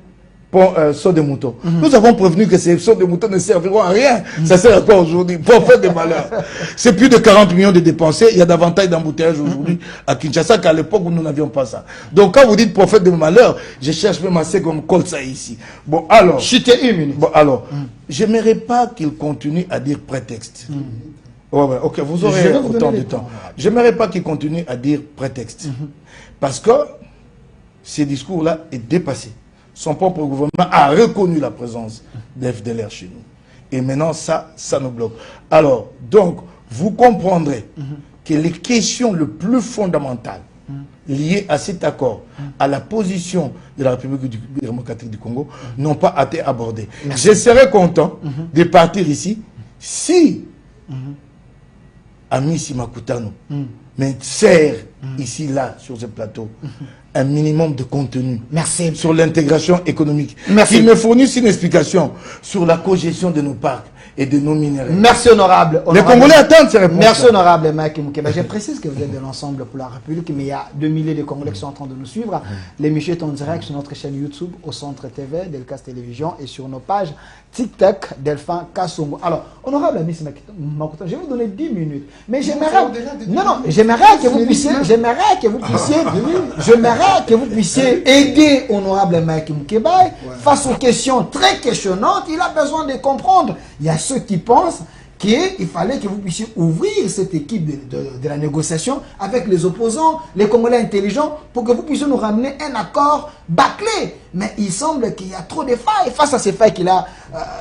Saut de moutons. Nous avons prévenu que ces sauts de moutons ne serviront à rien. Ça sert à quoi aujourd'hui? Pour faire des malheurs. C'est plus de 40 millions de dépensés. Il y a davantage d'embouteillages aujourd'hui à Kinshasa qu'à l'époque où nous n'avions pas ça. Donc quand vous dites prophète de malheur, je cherche même assez comme Kolsa ici. Bon alors. Chutez une minute. Bon alors. J'aimerais pas qu'il continue à dire prétexte. Ouais, ok, vous aurez autant de temps. J'aimerais pas qu'il continue à dire prétexte. Parce que ces discours-là est dépassé. Son propre gouvernement a reconnu la présence d'FDLR chez nous. Et maintenant, ça nous bloque. Alors, donc, vous comprendrez que les questions les plus fondamentales liées à cet accord, à la position de la République démocratique du Congo, n'ont pas été abordées. Je serais content de partir ici si Amissi Makutano sert ici, là, sur ce plateau, un minimum de contenu sur l'intégration économique. Qu'il me fournisse une explication sur la cogestion de nos parcs et de nos minéraux. Merci honorable. Les Congolais attendent ces réponses. Merci honorable Mike Moukeba. Je précise que vous êtes de l'ensemble pour la République, mais il y a 2 milliers de Congolais qui sont en train de nous suivre. L'émission est en direct sur notre chaîne YouTube, au Centre TV, Delcas Télévision et sur nos pages TikTok, Delphin Kassongo. Alors, honorable Amissi Makutano, je vais vous donner 10 minutes. Mais j'aimerais... j'aimerais que vous puissiez aider honorable Mike Moukeba face aux questions très questionnantes. Il a besoin de comprendre. Il y a ceux qui pensent qu'il fallait que vous puissiez ouvrir cette équipe de la négociation avec les opposants, les Congolais intelligents, pour que vous puissiez nous ramener un accord bâclé. Mais il semble qu'il y a trop de failles. Face à ces failles qu'il a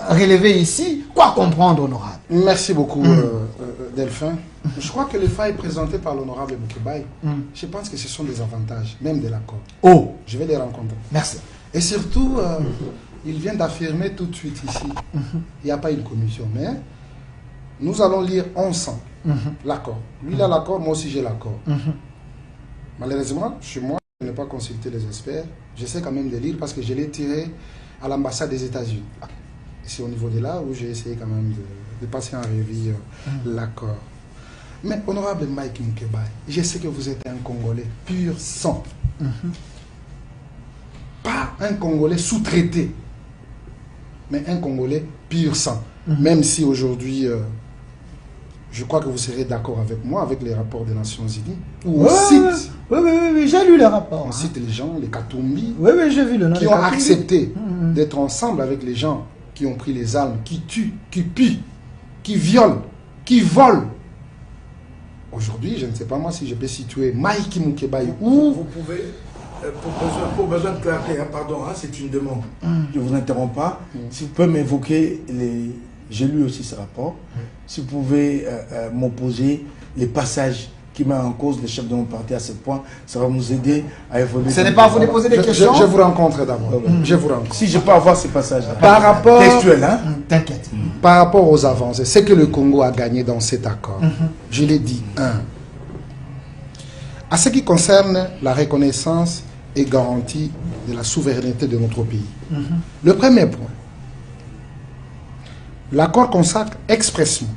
relevées ici, quoi comprendre, honorable? Merci beaucoup, Delphin. Je crois que les failles présentées par l'honorable Moukeba, je pense que ce sont des avantages, même de l'accord. Oh, je vais les rencontrer. Merci. Et surtout, il vient d'affirmer tout de suite ici, il n'y a pas une commission, mais nous allons lire ensemble l'accord. Lui, il a l'accord, moi aussi j'ai l'accord. Malheureusement, chez moi, je n'ai pas consulté les experts. J'essaie quand même de lire parce que je l'ai tiré à l'ambassade des États-Unis. C'est au niveau de là où j'ai essayé quand même de passer en revue l'accord. Mais honorable Mike Moukeba, je sais que vous êtes un Congolais pur sang. Pas un Congolais sous-traité, mais un Congolais pur sang. Même si aujourd'hui, je crois que vous serez d'accord avec moi, avec les rapports des Nations Unies, où on cite... Oui, j'ai lu les rapports. On cite les gens, les Katumbi, j'ai vu le nom qui ont accepté d'être ensemble avec les gens qui ont pris les armes, qui tuent, qui pillent, qui violent, qui volent. Aujourd'hui, je ne sais pas moi si je peux situer Mike Moukeba où Pour besoin de clarté, hein, pardon, hein, c'est une demande. Je ne vous interromps pas. Si vous pouvez m'évoquer les... J'ai lu aussi ce rapport. Si vous pouvez m'opposer les passages qui mettent en cause les chefs de mon parti à ce point, ça va nous aider à évoluer. Ce n'est pas à vous de poser des questions. Je vous rencontre d'abord. Je vous rencontre. Si je peux avoir ces passages-là. Par rapport... Textuel, hein. T'inquiète. Par rapport aux avancées, ce que le Congo a gagné dans cet accord, je l'ai dit, à ce qui concerne la reconnaissance et garantie de la souveraineté de notre pays. Le premier point, l'accord consacre expressément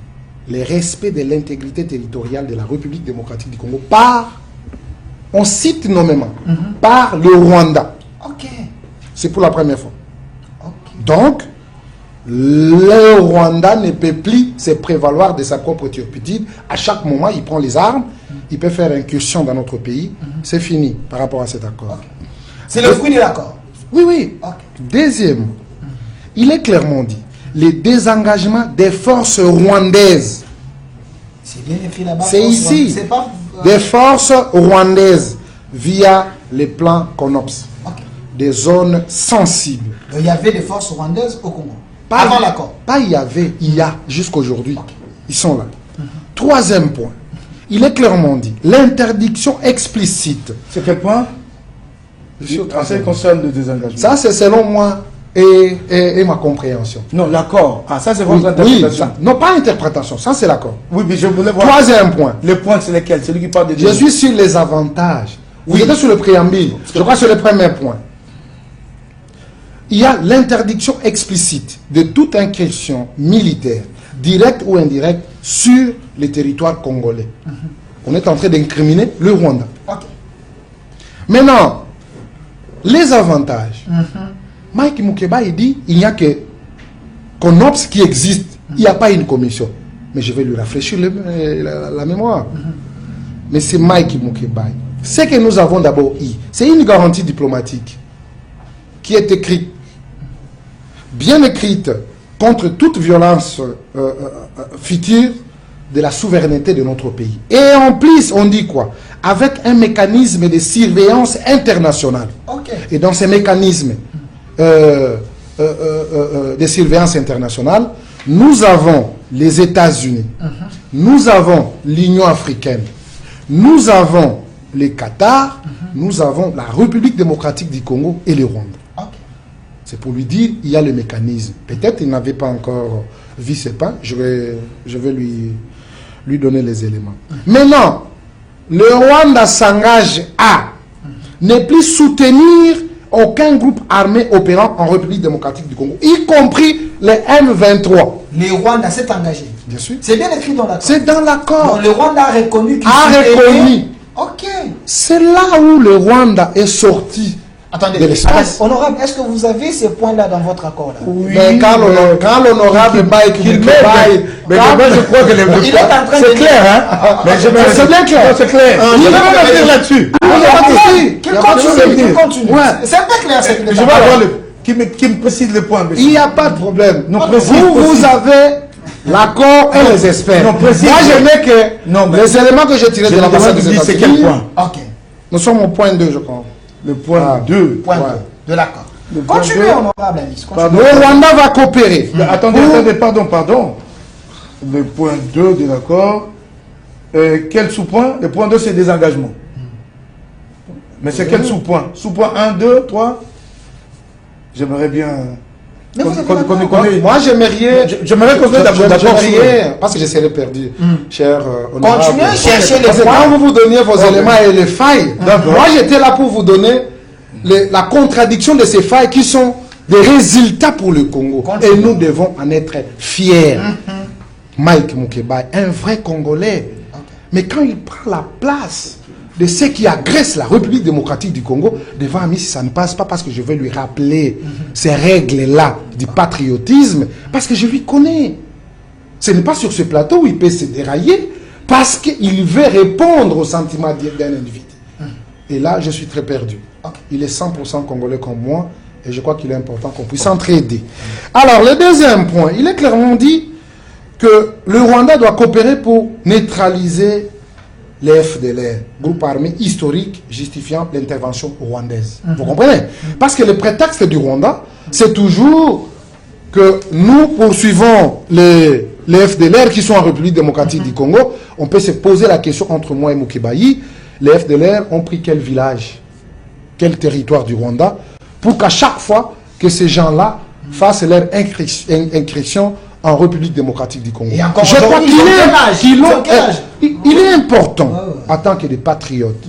le respect de l'intégrité territoriale de la République démocratique du Congo par, on cite nommément, par le Rwanda. Ok. C'est pour la première fois. Ok. Donc, le Rwanda ne peut plus se prévaloir de sa propre turpitude. À chaque moment, il prend les armes, il peut faire incursion dans notre pays. C'est fini par rapport à cet accord. C'est le fruit de l'accord. Oui, oui. Ok. Deuxième, il est clairement dit, le désengagement des forces rwandaises. C'est bien écrit là-bas. C'est ici. C'est pas... Des forces rwandaises via les plans CONOPS. Ok. Des zones sensibles. Il y avait des forces rwandaises au Congo. Pas Avant l'accord. Pas il y avait, il y a jusqu'aujourd'hui. Ils sont là. Troisième point, il est clairement dit, l'interdiction explicite. C'est quel point? En ce qui concerne le désengagement. Ça, c'est selon moi et ma compréhension. Non, l'accord. Ah, ça c'est Oui, votre interprétation. ça, non, pas interprétation, ça c'est l'accord. Oui, mais je voulais voir. Troisième point, Les points, c'est lesquels? Celui qui parle de... je suis sur les avantages. Vous êtes sur le préambule. Je crois sur le premier point. Il y a l'interdiction explicite de toute incursion militaire, directe ou indirecte, sur les territoires congolais. On est en train d'incriminer le Rwanda. Ok. Maintenant, les avantages. Mike Mukeba, il dit il n'y a que CONOPS qui existe. Il n'y a pas une commission. Mais je vais lui rafraîchir la mémoire. Mais c'est Mike Mukeba. Ce que nous avons d'abord eu, c'est une garantie diplomatique qui est écrite, bien écrite, contre toute violence future de la souveraineté de notre pays. Et en plus, on dit quoi? Avec un mécanisme de surveillance internationale. Ok. Et dans ces mécanismes de surveillance internationale, nous avons les États-Unis, nous avons l'Union africaine, nous avons les Qatar, nous avons la République démocratique du Congo et le Rwanda. Ok. C'est pour lui dire, il y a le mécanisme. Peut-être il n'avait pas encore vu ce pas, je vais lui donner les éléments. Maintenant, le Rwanda s'engage à ne plus soutenir aucun groupe armé opérant en République démocratique du Congo, y compris les M23. Le Rwanda s'est engagé. Bien sûr. C'est bien écrit dans l'accord. C'est dans l'accord. Donc, le Rwanda a reconnu qu'il A soutenait- reconnu. Ok. C'est là où le Rwanda est sorti Attendez, de l'espace. honorable, est-ce que vous avez ces points-là dans votre accord là? Oui. Mais quand l'honorable Mike Mukeba, Mais moi, je crois que Il est en train de c'est dire- clair, hein? Mais c'est bien clair. Non, c'est clair. Il Je y vais a pas même de- venir là-dessus. Il y a pas de souci. Qu'il Il y a pas de continue, souci. qu'il continue. Ouais. C'est un peu clair ce qu'il est Je en vais train avoir de le... Qui me précise les points, monsieur. Il n'y a pas de problème. Non, vous, vous avez l'accord et les experts. Non, précise. Moi, je n'ai que Non, mais- les éléments que j'ai tirés Je de me l'ambassade demande des c'est États-Unis. quel point? Ok. Nous sommes au point 2, je crois. Le point 2. Point Ouais. 2 de l'accord. point Continuez, deux. honorable Alice. Pardon. Le Rwanda va coopérer. Attendez, pardon. Le point 2 de l'accord. Quel sous-point? Le point 2, c'est désengagement. Mais c'est quel sous-point? Sous-point 1, 2, 3? J'aimerais bien... Mais vous êtes qu'on d'accord. connaît. Moi, j'aimerais... J'aimerais qu'on soit d'accord. J'aimerais, parce que je serais perdu, cher honorable. Continuez à chercher les Parce que points. quand vous donniez vos éléments et les failles, D'accord. moi, j'étais là pour vous donner la contradiction de ces failles qui sont des résultats pour le Congo. Continue. Et nous devons en être fiers. Mike Mukeba, un vrai Congolais. Mais quand il prend la place de ceux qui agressent la République démocratique du Congo, devant Ami, si ça ne passe pas, parce que je vais lui rappeler ces règles-là du patriotisme, parce que je lui connais. Ce n'est pas sur ce plateau où il peut se dérailler, parce qu'il veut répondre aux sentiments d'un individu. Et là, je suis très perdu. Il est 100% congolais comme moi, et je crois qu'il est important qu'on puisse s'entraider. Alors, le deuxième point, il est clairement dit que le Rwanda doit coopérer pour neutraliser les FDLR, groupe armé historique justifiant l'intervention rwandaise. Vous comprenez? Parce que le prétexte du Rwanda, c'est toujours que nous poursuivons les FDLR qui sont en République démocratique du Congo. On peut se poser la question entre moi et Mukebayi, les FDLR ont pris quel village, quel territoire du Rwanda, pour qu'à chaque fois que ces gens-là fassent leur incursion en République démocratique du Congo. Et encore je crois qu'il est important, en tant que des patriotes,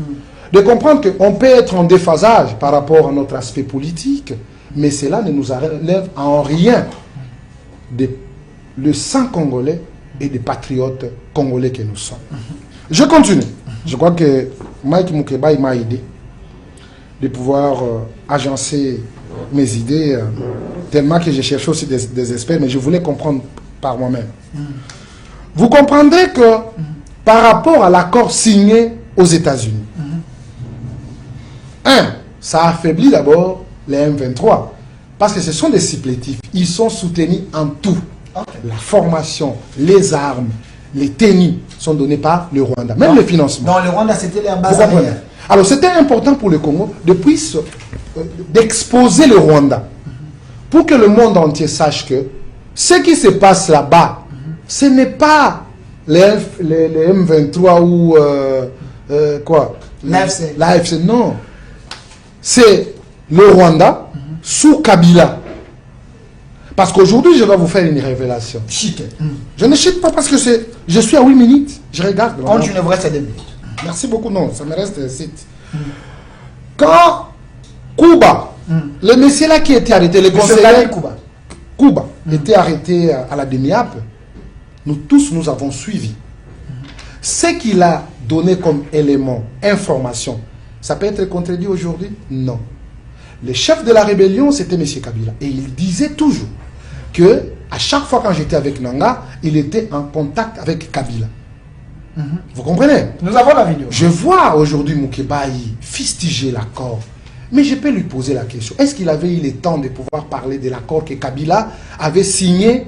de comprendre qu'on peut être en déphasage par rapport à notre aspect politique, mais cela ne nous enlève en rien le sang congolais et des patriotes congolais que nous sommes. Je continue. Je crois que Mike Mukebayi m'a aidé de pouvoir agencer mes idées, tellement que j'ai cherché aussi des experts, mais je voulais comprendre par moi-même. Vous comprendrez que par rapport à l'accord signé aux États-Unis, ça affaiblit d'abord les M23, parce que ce sont des supplétifs. Ils sont soutenus en tout. La formation, les armes, les tenues sont donnés par le Rwanda, même le financement. Non, le Rwanda, c'était leur base arrière. Alors, c'était important pour le Congo d'exposer le Rwanda pour que le monde entier sache que ce qui se passe là-bas, ce n'est pas les M23 ou quoi, l'AFC, non. C'est le Rwanda sous Kabila. Parce qu'aujourd'hui, je dois vous faire une révélation. Chite. Je ne chite pas parce que je suis à 8 minutes. Je regarde. Quand tu ne restes à 2 minutes. Merci beaucoup, non, ça me reste 7. Quand Kuba, le monsieur là qui était arrêté, le conseiller Kuba était arrêté à la Demiap, nous tous nous avons suivi. Ce qu'il a donné comme élément, information, ça peut être contredit aujourd'hui? Non. Le chef de la rébellion, c'était M. Kabila. Et il disait toujours que à chaque fois quand j'étais avec Nanga, il était en contact avec Kabila. Vous comprenez? Nous avons la vidéo. Je vois aujourd'hui Mukebayi fustiger l'accord. Mais je peux lui poser la question. Est-ce qu'il avait eu le temps de pouvoir parler de l'accord que Kabila avait signé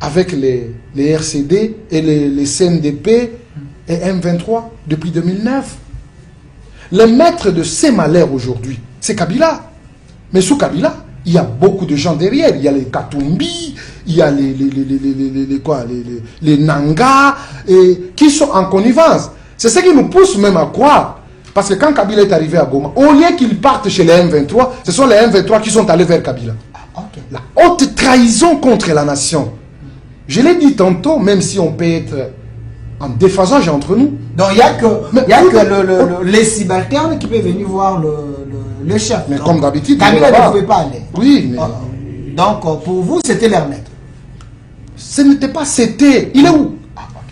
avec les RCD et les CNDP et M23 depuis 2009? Le maître de ces malheurs aujourd'hui, c'est Kabila. Mais sous Kabila, il y a beaucoup de gens derrière. Il y a les Katumbi, il y a les Nanga, qui sont en connivence. C'est ce qui nous pousse même à croire. Parce que quand Kabila est arrivé à Goma, au lieu qu'ils partent chez les M23, ce sont les M23 qui sont allés vers Kabila. La haute trahison contre la nation. Je l'ai dit tantôt, même si on peut être en déphasage entre nous. Donc il n'y a que les subalternes qui peuvent venir voir le chef. Mais donc, comme d'habitude, Kabila ne pouvait pas aller. Oui, mais... Donc pour vous, c'était leur maître. Ce n'était pas c'était. Il est où?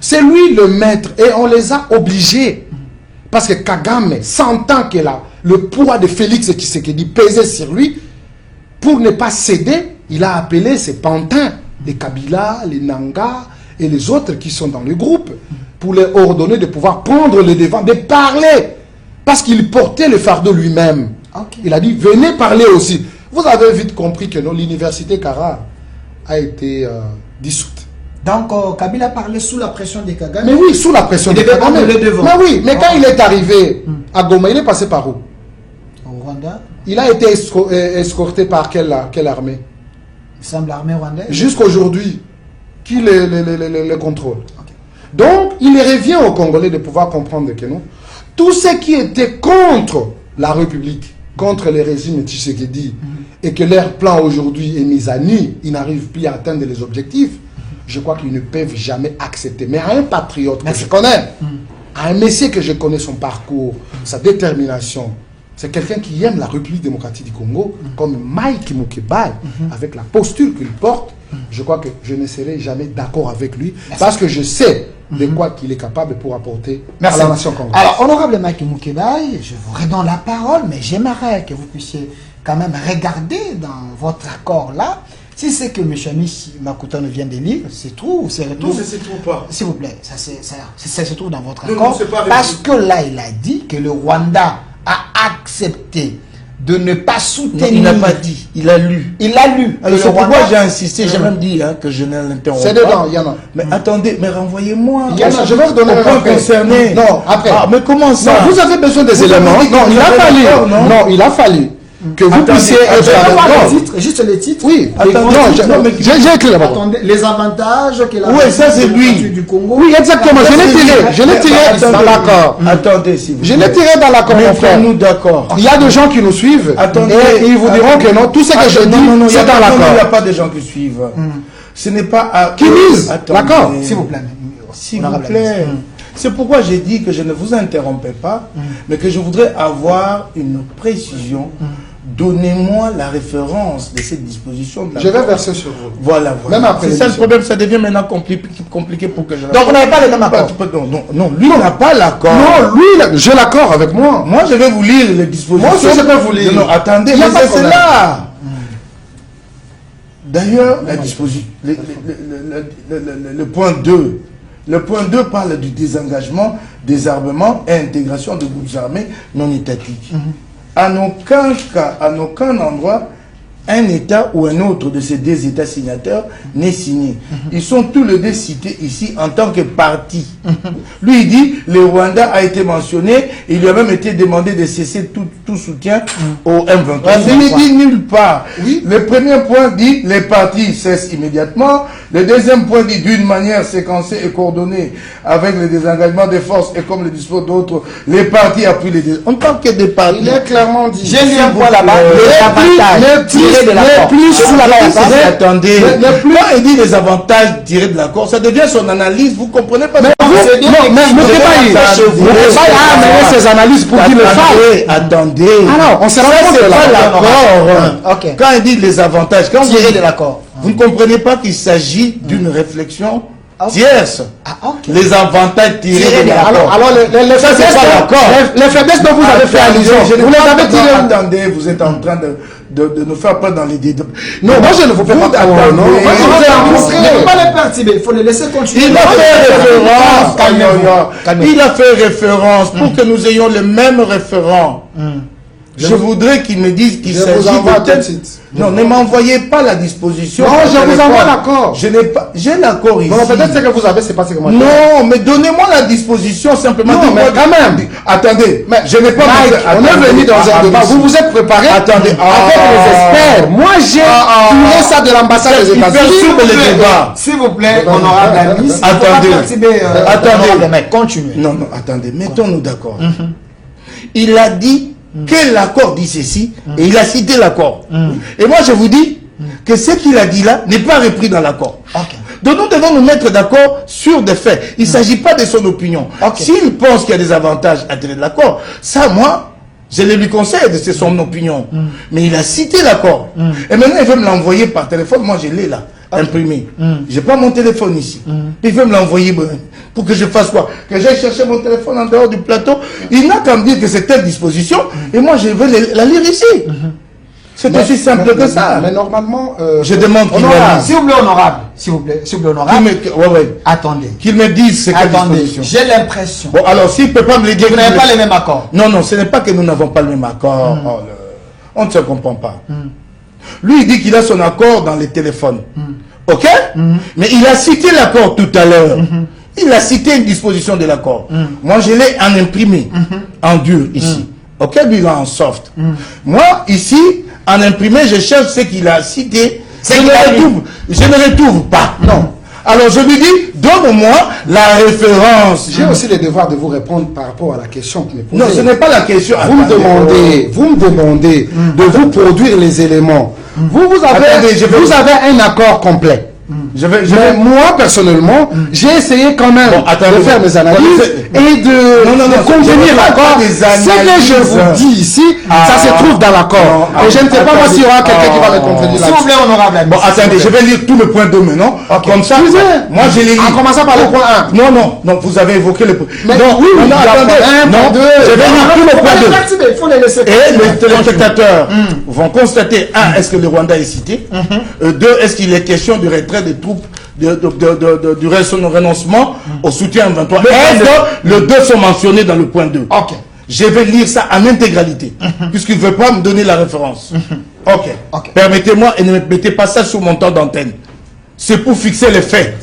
C'est lui le maître et on les a obligés. Parce que Kagame, sentant que le poids de Félix Tshisekedi pesait sur lui, pour ne pas céder, il a appelé ses pantins, les Kabila, les Nanga et les autres qui sont dans le groupe, pour leur ordonner de pouvoir prendre le devant, de parler. Parce qu'il portait le fardeau lui-même. Il a dit, venez parler aussi. Vous avez vite compris que l'université Kara a été dissoute. Donc Kabila parlait sous la pression de Kagame. Mais oui, sous la pression de Kagame. Mais oui, mais quand il est arrivé à Goma, il est passé par où? Au Rwanda. Il a été escorté par quelle armée? Il semble l'armée rwandaise. Jusqu'à aujourd'hui, qui le contrôle? Donc, il revient aux Congolais de pouvoir comprendre que non, tout ce qui était contre la République, contre le régime Tshisekedi, et que leur plan aujourd'hui est mis à nu, ils n'arrivent plus à atteindre les objectifs, je crois qu'ils ne peuvent jamais accepter. Mais à un patriote que je connais, à un messier que je connais son parcours, sa détermination, c'est quelqu'un qui aime la République démocratique du Congo, comme Mike Mukebayi, avec la posture qu'il porte, je crois que je ne serai jamais d'accord avec lui, parce que je sais de quoi qu'il est capable pour apporter à la nation congolaise. Alors, honorable Mike Mukebayi, je vous redonne la parole, mais j'aimerais que vous puissiez quand même regarder dans votre accord là, si c'est que M. Amici Makutano vient de lire, c'est true ou c'est retour? Non, ça ne se trouve pas. S'il vous plaît, ça se trouve dans votre accord. Non, parce que là, il a dit que le Rwanda a accepté de ne pas soutenir. Non, il n'a pas dit, il a lu. Il a lu. Alors c'est pourquoi j'ai insisté, j'ai même dit que je ne l'interromps pas. C'est dedans, il y en a. Mais attendez, mais renvoyez-moi. Il y en a, je vais vous donner au point concerné. Non, après. Ah, mais comment ça? Non, vous avez besoin des éléments. Non, il a fallu. Non, il a fallu que vous puissiez être juste les titres. Oui, j'ai écrit là-bas. Les avantages que la ça c'est lui du Congo. Oui, exactement. Je l'ai tiré dans l'accord. Attendez, s'il vous plaît. Je l'ai tiré dans l'accord, mon frère. Mettons-nous d'accord. Il y a des gens qui nous suivent. Et ils vous diront que non, tout ce que je dis, c'est dans l'accord. Il n'y a pas de gens qui suivent. Ce n'est pas à qui lisent l'accord. S'il vous plaît. S'il vous plaît. C'est pourquoi j'ai dit que je ne vous interrompais pas, mais que je voudrais avoir une précision. Donnez-moi la référence de cette disposition. Je vais verser sur vous. Voilà. Même après. C'est ça le problème, ça devient maintenant compliqué pour que je... Donc vous n'avez pas le même accord. Non, lui n'a pas l'accord. Non, lui, j'ai l'accord avec moi. Moi, je vais vous lire les dispositions. Moi aussi, je vais vous lire. Non, attendez, mais c'est là. D'ailleurs, la disposition, le point 2. Le point 2 parle du désengagement, désarmement et intégration de groupes armés non étatiques. En aucun cas, en aucun endroit, un État ou un autre de ces deux États signataires n'est signé. Ils sont tous les deux cités ici en tant que parti. Lui, il dit, le Rwanda a été mentionné, il lui a même été demandé de cesser tout soutien au M23. Il ne dit nulle part. Oui. Le premier point dit, les partis cessent immédiatement. Le deuxième point dit, d'une manière séquencée et coordonnée avec le désengagement des forces et comme le disposent d'autres, les partis appuient les deux. En tant que des partis. Il est clairement dit. J'ai lu un point là-bas. Attendez. Quand il dit les avantages tirés de l'accord, ça devient son analyse. Vous comprenez pas? Mais ces analyses pour dire le fait. Attendez. Alors, on se rend compte de l'accord. Quand il dit les avantages, quand tirés de l'accord, vous ne comprenez pas qu'il s'agit d'une réflexion tierce. Les avantages tirés de l'accord. Alors, les faiblesses dont vous avez fait allusion, vous les avez tirées. Attendez, vous êtes en train de nous faire peur dans les détails. Non, moi je ne vous fais pas peur. Non, il ne faut pas les perturber, il faut les laisser continuer. Il a fait référence pour que nous ayons le même référent. Je voudrais qu'il me dise qu'il s'agit de... Non, ne m'envoyez pas la disposition. Non, je vous envoie l'accord. Je n'ai pas... J'ai l'accord ici. Non, peut-être ce que vous avez, c'est pas ce que moi j'ai. Non, mais donnez-moi la disposition simplement. Non, mais quand même. Attendez, mais je n'ai pas... on est venu dans un débat. Vous vous êtes préparé. Attendez. Avec les experts. Moi, j'ai tiré ça de l'ambassade des États-Unis. S'il vous plaît, honorable ami. Attendez. Continuez. Non, attendez. Mettons-nous d'accord. Il a dit que l'accord dit ceci, et il a cité l'accord. Et moi, je vous dis que ce qu'il a dit là n'est pas repris dans l'accord. Donc, nous devons nous mettre d'accord sur des faits. Il ne s'agit pas de son opinion. S'il pense qu'il y a des avantages à tirer de l'accord, ça, moi, je le lui conseille, c'est son opinion. Mais il a cité l'accord. Et maintenant, il veut me l'envoyer par téléphone. Moi, je l'ai là, imprimé. Je n'ai pas mon téléphone ici. Il veut me l'envoyer pour que je fasse quoi? Que j'aille chercher mon téléphone en dehors du plateau. Il n'a qu'à me dire que c'est telle disposition. Et moi, je vais la lire ici. C'est aussi simple que ça. Mais normalement, je demande qu'il la lise. S'il vous plaît, honorable. S'il vous plaît, honorable. Attendez. Qu'il me dise c'est quelle disposition. J'ai l'impression. Bon, alors, s'il ne peut pas me le dire... Vous n'avez pas les mêmes accords. Non, ce n'est pas que nous n'avons pas le même accord. On ne se comprend pas. Lui, il dit qu'il a son accord dans les téléphones. Ok? Mais il a cité l'accord tout à l'heure. Il a cité une disposition de l'accord. Moi, je l'ai en imprimé, en dur, ici. Ok? Lui, il est en soft. Moi, ici, en imprimé, je cherche ce qu'il a cité. Je ne retrouve pas. Non. Alors, je lui dis, donne-moi la référence. J'ai aussi le devoir de vous répondre par rapport à la question que vous me posez. Non, ce n'est pas la question. Vous me demandez de vous produire les éléments. Vous avez un accord complet. Mais moi, personnellement, j'ai essayé quand même de faire mes analyses et de convenir l'accord. Ce que je vous dis ici, ça se trouve dans l'accord. Et je ne sais pas s'il y aura quelqu'un qui va me contredire là-dessus. S'il vous plaît, honorable. Bon, attendez, je vais lire tout le point 2 maintenant. Comme ça, moi je l'ai lu. En commençant par le point 1. Non, vous avez évoqué le point. Non, attendez. Je vais lire tout le point 2. Il faut les laisser. Et les téléspectateurs vont constater, 1, est-ce que le Rwanda est cité? 2, est-ce qu'il est question du retrait des troupes du renoncement au soutien 23. Est-ce que les deux sont mentionnés dans le point 2? Je vais lire ça en intégralité, puisqu'il ne veut pas me donner la référence. Ok. Permettez-moi et ne me mettez pas ça sur mon temps d'antenne. C'est pour fixer les faits.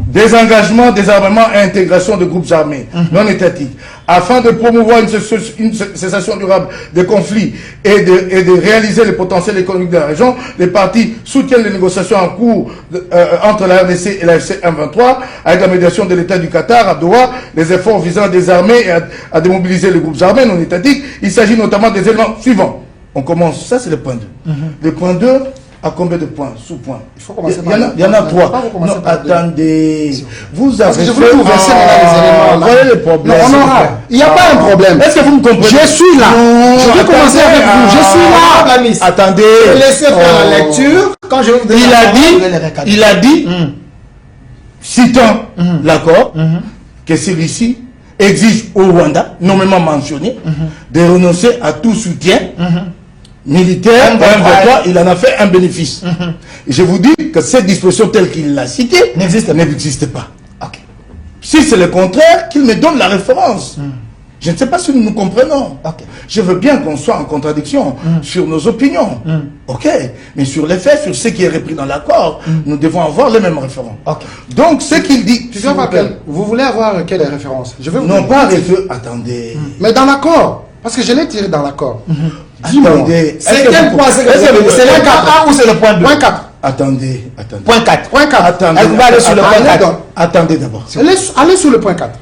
Désengagement, désarmement et intégration de groupes armés non étatiques. Afin de promouvoir une cessation durable des conflits et de réaliser le potentiel économique de la région, les partis soutiennent les négociations en cours entre la RDC et la FC 123 avec la médiation de l'État du Qatar à Doha, les efforts visant à désarmer et à démobiliser les groupes armés non étatiques. Il s'agit notamment des éléments suivants. On commence, ça c'est le point 2. Le point 2, à combien de points, sous-points? Il y en a 3. Non, attendez. Vous avez fait... Je voulais vous verser les éléments. Voyez le problème. Il n'y a pas un problème. Est-ce que vous me comprenez? Je suis là. Je vais commencer avec vous. Je suis là. Attendez. Laissez faire la lecture. Quand je vous donne il a dit, citant l'accord, que celui-ci exige au Rwanda, nommément mentionné, de renoncer à tout soutien militaire, il en a fait un bénéfice. Et je vous dis que cette disposition telle qu'il l'a citée n'existe pas. Si c'est le contraire, qu'il me donne la référence. Je ne sais pas si nous nous comprenons. Je veux bien qu'on soit en contradiction sur nos opinions. Mais sur les faits, sur ce qui est repris dans l'accord, nous devons avoir les mêmes référents. Donc, ce qu'il dit... Vous voulez avoir quelle référence? Je vais vous non, pas référence. Attendez. Mais dans l'accord. Parce que je l'ai tiré dans l'accord. Attendez. C'est quel point? C'est le point 1 ou c'est le point 2? Point 4. Attendez. Point 4. Point 4. Attendez. Elle va aller sur le point 4. Attendez d'abord. Allez sur le point 4.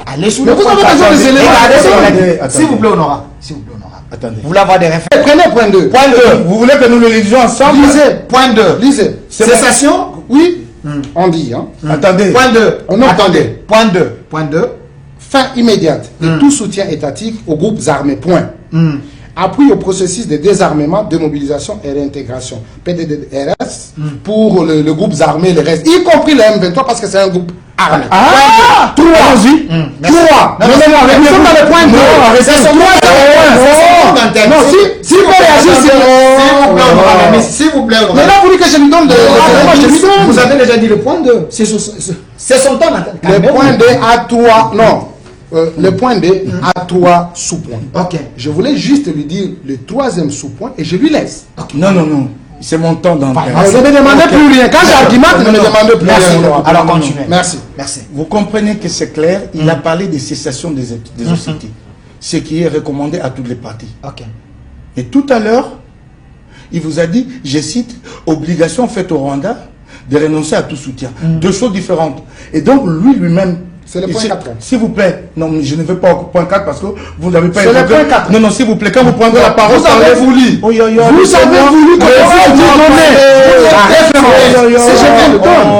Allez sur Mais le vous point avez 4. besoin des éléments. S'il vous plaît, Honora. S'il vous plaît, Honora. Attendez. Vous voulez avoir des références? Prenez point 2. Point 2. Vous voulez que nous le lisions ensemble? Lisez. Point 2. Lisez. Cessation? Oui. On dit. Attendez. Point 2. Attendez. Point 2. Point 2. Fin immédiate de tout soutien étatique aux groupes armés. Point. Appui au processus de désarmement, démobilisation et réintégration. PDDRS pour le groupe armé, le reste, y compris le M23 parce que c'est un groupe armé. 3. 3. Non, nous sommes dans le point 2. C'est son point. Non, si vous réagissez, s'il vous plaît, mais là, vous dites que je lui donne de... Vous avez déjà dit le point 2. C'est son temps. Le point 2 à 3. Non. Le point D a 3 sous-points. Je voulais juste lui dire le 3e sous-point et je lui laisse. Non. C'est mon temps d'antenne. Ne me demandez plus rien. Quand j'argumente, ne me demandez plus rien. Alors continuez. Merci. Vous comprenez que c'est clair. Il a parlé de cessation des hostilités. Ce qui est recommandé à toutes les parties. Et tout à l'heure, il vous a dit, je cite, obligation faite au Rwanda de renoncer à tout soutien. Deux choses différentes. Et donc, lui-même, c'est le point 4. S'il vous plaît, non, je ne veux pas au point 4 parce que vous n'avez pas évoqué. C'est le point 4. Non, s'il vous plaît, quand vous prendrez la parole, vous avez voulu. Vous avez voulu que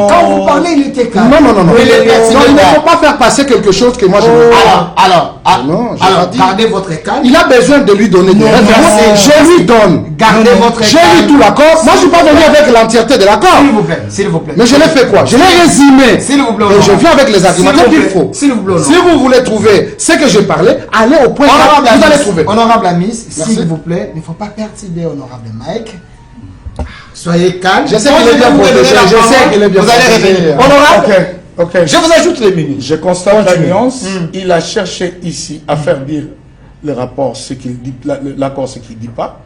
quand vous parlez, il était calme. Non, il ne faut pas faire passer quelque chose que moi je veux. Alors, gardez votre calme. Il a besoin de lui donner des références. Je lui donne. Gardez votre calme. J'ai lu tout l'accord. Moi, je ne suis pas venu avec l'entièreté de l'accord. S'il vous plaît. Mais je l'ai fait quoi? Je l'ai résumé. S'il vous plaît. Et je viens avec les arguments qu'il faut. Si vous voulez trouver ce que j'ai parlé, allez au point 4. Vous allez trouver. Honorable Amis, s'il vous plaît, il ne faut pas perturber Honorable Mike. Soyez calme. Je sais qu'il est bien protégé. Je sais qu'il est bien protégé. Vous allez revenir. Honorable. Je vous ajoute les minutes. Je constate la nuance. Il a cherché ici à faire dire le rapport, ce qu'il dit, l'accord, ce qu'il ne dit pas,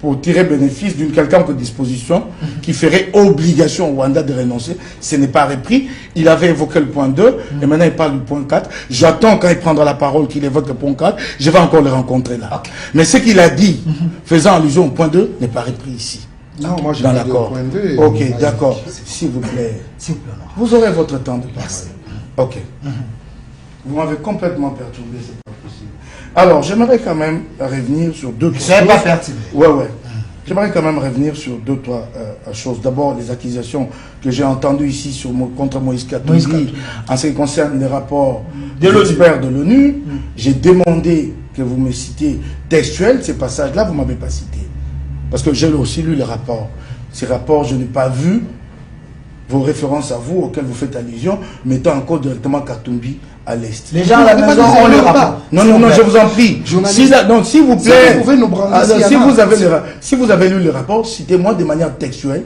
pour tirer bénéfice d'une quelconque disposition qui ferait obligation au Rwanda de renoncer. Ce n'est pas repris. Il avait évoqué le point 2 et maintenant il parle du point 4. J'attends quand il prendra la parole qu'il évoque le point 4. Je vais encore le rencontrer là. Mais ce qu'il a dit, faisant allusion au point 2, n'est pas repris ici. Non, moi je dans l'accord. Ok, d'accord. S'il vous plaît. Vous aurez votre temps de parler. Ok. Vous m'avez complètement perturbé, c'est pas possible. Alors, j'aimerais quand même revenir sur deux choses. Je ne pas perturbé. Ouais. J'aimerais quand même revenir sur deux, trois choses. D'abord, les accusations que j'ai entendues ici contre Moïse Katumbi en ce qui concerne les rapports de l'expert de l'ONU. J'ai demandé que vous me citiez textuels, ces passages-là, vous ne m'avez pas cité. Parce que j'ai aussi lu les rapports. Ces rapports, je n'ai pas vu vos références à vous, auxquelles vous faites allusion, mettant encore directement Katumbi à l'Est. Les gens à la maison ont le rapport. Non, je vous en prie. Donc, s'il vous plaît, si vous avez lu le rapport, citez-moi de manière textuelle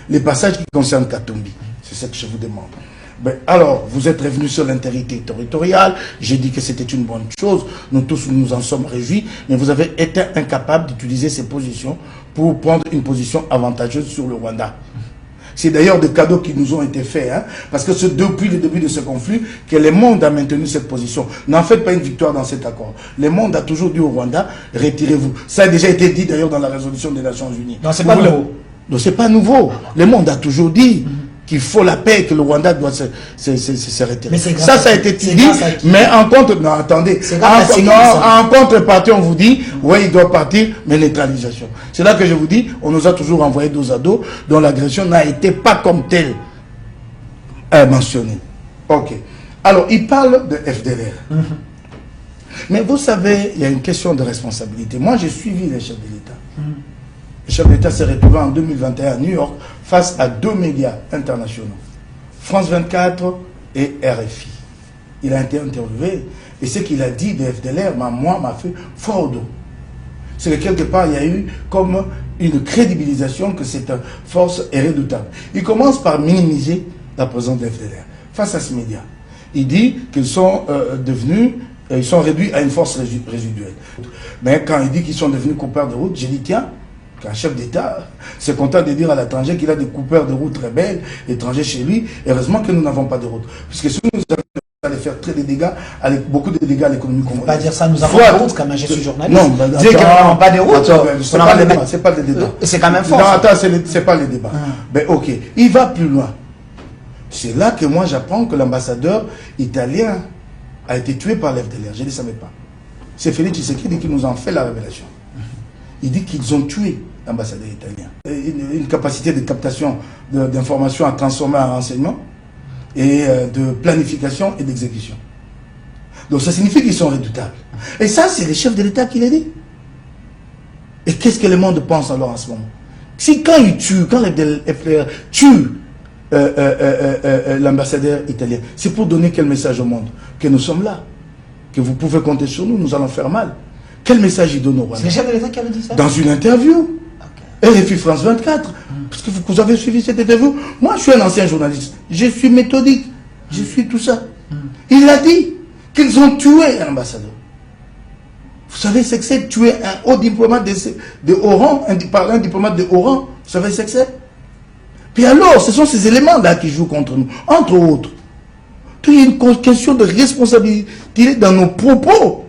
les passages qui concernent Katumbi. C'est ce que je vous demande. Ben, alors, vous êtes revenu sur l'intégrité territoriale, j'ai dit que c'était une bonne chose, nous tous nous en sommes réjouis, mais vous avez été incapable d'utiliser ces positions pour prendre une position avantageuse sur le Rwanda. C'est d'ailleurs des cadeaux qui nous ont été faits, hein, parce que c'est depuis le début de ce conflit que le monde a maintenu cette position. N'en faites pas une victoire dans cet accord. Le monde a toujours dit au Rwanda, retirez-vous. Ça a déjà été dit d'ailleurs dans la résolution des Nations Unies. Non, c'est pas nouveau. Non, c'est pas nouveau. Le monde a toujours dit qu'il faut la paix, que le Rwanda doit se retirer. Mais ça a été dit, mais en contre... Non, attendez. En contrepartie, on vous dit, oui, il doit partir, mais neutralisation. C'est là que je vous dis, on nous a toujours envoyé dos à dos, dont l'agression n'a été pas comme telle mentionnée. Ok. Alors, il parle de FDLR. Mais vous savez, il y a une question de responsabilité. Moi, j'ai suivi les chefs de l'État. Le chef d'État s'est retrouvé en 2021 à New York face à 2 médias internationaux, France 24 et RFI. Il a été interviewé et ce qu'il a dit de FDLR, moi, m'a fait fort au dos. C'est que quelque part, il y a eu comme une crédibilisation que cette force est redoutable. Il commence par minimiser la présence de FDLR face à ce média. Il dit qu'ils sont devenus, ils sont réduits à une force résiduelle. Mais quand il dit qu'ils sont devenus coupeurs de route, j'ai dit tiens, qu'un chef d'État c'est content de dire à l'étranger qu'il a des coupeurs de route rebelles, étrangers chez lui. Heureusement que nous n'avons pas de route. Puisque si nous allons faire très de dégâts, avec beaucoup de dégâts à l'économie congolaise. Pas dire ça, nous avons des routes quand même, je suis journaliste. Non, dire qu'ils n'ont pas de routes. C'est pas le débat. C'est quand même fort. Non, attends, c'est pas le débat. Ben ok, il va plus loin. C'est là que moi j'apprends que l'ambassadeur italien a été tué par l'FDLR. Je ne le savais pas. C'est Félix Tshisekedi qui nous en fait la révélation. Il dit qu'ils ont tué l'ambassadeur italien. Une capacité de captation d'informations à transformer en renseignement et de planification et d'exécution. Donc ça signifie qu'ils sont redoutables. Et ça, c'est les chefs de l'État qui l'a dit. Et qu'est-ce que le monde pense alors en ce moment? Si quand ils tuent, quand les FDLR tuent l'ambassadeur italien, c'est pour donner quel message au monde? Que nous sommes là, que vous pouvez compter sur nous, nous allons faire mal. Quel message il donne au Rwanda? C'est le chef de l'État qui avait dit ça? Dans une interview. RFI France 24. Parce que vous avez suivi cette interview. Moi, je suis un ancien journaliste. Je suis méthodique. Je suis tout ça. Il a dit qu'ils ont tué un ambassadeur. Vous savez ce que c'est? Tuer un haut diplomate de haut rang, un diplomate de haut rang. Vous savez ce que c'est? Puis alors, ce sont ces éléments-là qui jouent contre nous. Entre autres. Il y a une question de responsabilité dans nos propos.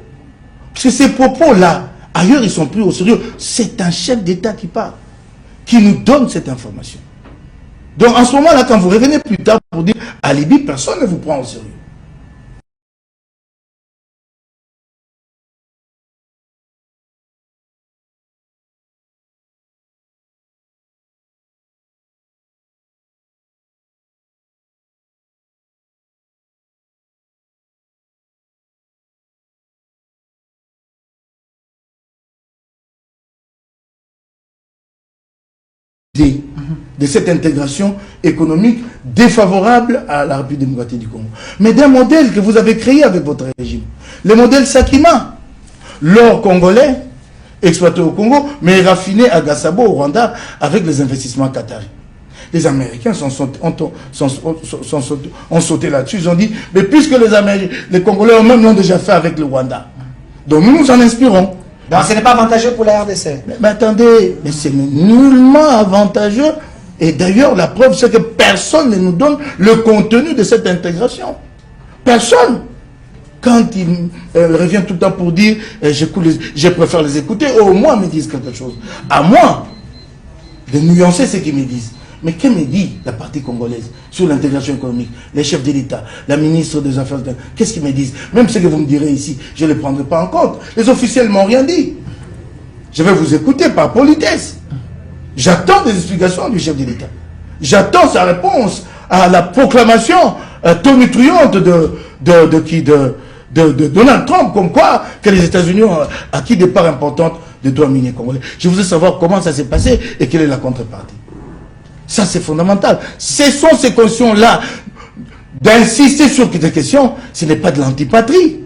Parce que ces propos-là, ailleurs, ils sont plus au sérieux. C'est un chef d'État qui parle, qui nous donne cette information. Donc, en ce moment-là, quand vous revenez plus tard pour dire alibi, personne ne vous prend au sérieux. De cette intégration économique défavorable à la République démocratique du Congo. Mais d'un modèle que vous avez créé avec votre régime. Le modèle Sakima. L'or congolais, exploité au Congo, mais raffiné à Gassabo, au Rwanda, avec les investissements qataris. Les Américains ont sauté là-dessus. Ils ont dit, mais puisque les Congolais eux-mêmes l'ont déjà fait avec le Rwanda. Donc nous nous en inspirons. Donc ce n'est pas avantageux pour la RDC. Mais attendez, mais c'est nullement avantageux. Et d'ailleurs, la preuve, c'est que personne ne nous donne le contenu de cette intégration. Personne. Quand il revient tout le temps pour dire, je préfère les écouter, au moins me disent quelque chose. À moi de nuancer ce qu'ils me disent. Mais que me dit la partie congolaise sur l'intégration économique, les chefs de l'État, la ministre des Affaires étrangères, qu'est-ce qu'ils me disent? Même ce que vous me direz ici, je ne les prendrai pas en compte. Les officiels ne m'ont rien dit. Je vais vous écouter par politesse. J'attends des explications du chef de l'État. J'attends sa réponse à la proclamation tonitruante de Donald Trump, comme quoi que les États-Unis ont acquis des parts importantes de droits miniers congolais. Je voudrais savoir comment ça s'est passé et quelle est la contrepartie. Ça, c'est fondamental. Ce sont ces questions-là. D'insister sur des questions, ce n'est pas de l'antipatrie.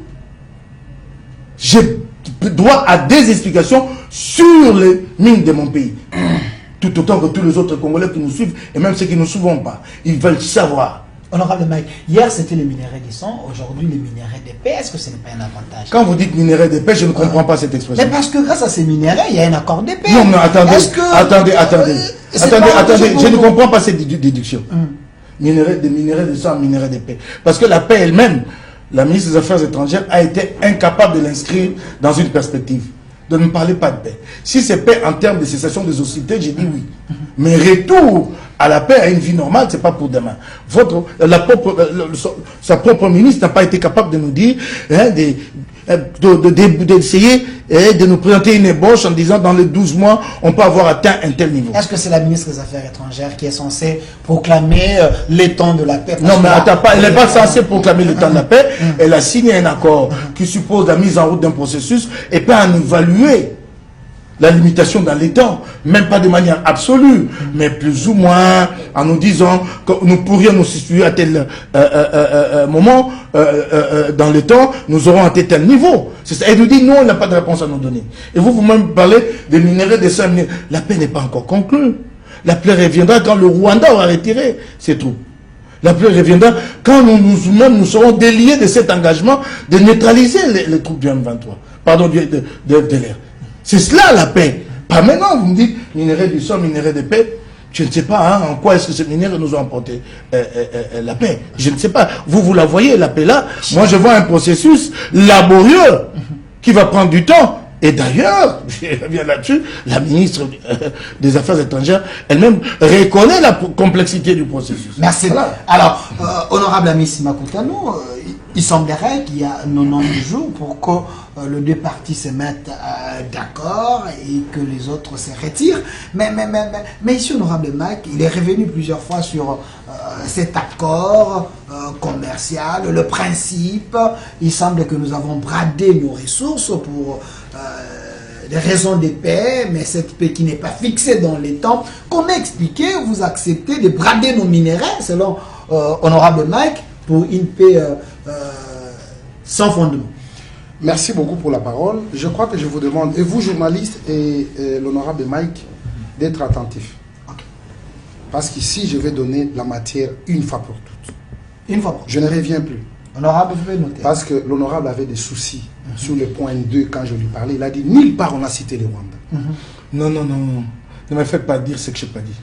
J'ai droit à des explications sur les mines de mon pays. Tout autant que tous les autres Congolais qui nous suivent, et même ceux qui ne nous suivent pas. Ils veulent savoir Honorable Mike, hier c'était les minéraux du sang, aujourd'hui les minéraux d'épais. Est-ce que ce n'est pas un avantage? Quand vous dites minerai d'épais, je ne comprends pas cette expression. Mais parce que grâce à ces minéraux, il y a un accord d'épais. Non, mais attendez, attendez, je ne comprends pas cette déduction. Minerai de sang, minerai d'épais. Parce que la paix elle-même, la ministre des Affaires étrangères a été incapable de l'inscrire dans une perspective. De ne parler pas de paix. Si c'est paix en termes de cessation des hostilités, j'ai dit oui. Mais retour à la paix, à une vie normale, c'est pas pour demain. Sa propre ministre n'a pas été capable de nous dire, hein, d'essayer de nous présenter une ébauche en disant dans les 12 mois, on peut avoir atteint un tel niveau. Est-ce que c'est la ministre des Affaires étrangères qui est censée proclamer les temps de la paix? Non, mais attends, elle n'est pas censée proclamer le temps de la paix. Elle a signé un accord qui suppose la mise en route d'un processus et pas en évaluer la limitation dans les temps, même pas de manière absolue, mais plus ou moins en nous disant que nous pourrions nous situer à tel moment dans le temps, nous aurons atteint tel niveau. Elle nous dit non, elle n'a pas de réponse à nous donner. Et vous-même parlez des minéraux, des soins. La paix n'est pas encore conclue. La paix reviendra quand le Rwanda aura retiré ses troupes. La paix reviendra quand nous serons déliés de cet engagement de neutraliser les troupes du M23. Pardon, de l'air. C'est cela la paix. Pas maintenant, vous me dites minerai du sang, minerai de paix. Je ne sais pas en quoi est-ce que ces minéraux nous ont apporté la paix. Je ne sais pas. Vous la voyez, la paix là. Moi, je vois un processus laborieux qui va prendre du temps. Et d'ailleurs, je reviens là-dessus, la ministre des Affaires étrangères elle-même reconnaît la complexité du processus. Merci. Voilà. Alors, honorable ami Simakutano, il semblerait qu'il y a 90 jours pour que les deux parties se mettent d'accord et que les autres se retirent. Mais ici, honorable Mike, il est revenu plusieurs fois sur cet accord commercial, le principe. Il semble que nous avons bradé nos ressources pour des raisons de paix, mais cette paix qui n'est pas fixée dans les temps. Comment expliquer, vous acceptez de brader nos minéraux, selon honorable Mike, pour une paix sans fondement? Merci beaucoup pour la parole. Je crois que je vous demande, et vous journalistes et l'honorable Mike, d'être attentifs. Okay. Parce qu'ici, je vais donner la matière une fois pour toutes. Une fois pour toutes. Je ne reviens plus. Honorable, vous pouvez noter. Parce que l'honorable avait des soucis sur le point 2 quand je lui parlais. Il a dit, nulle part on a cité le Rwanda. Non. Ne me faites pas dire ce que je n'ai pas dit.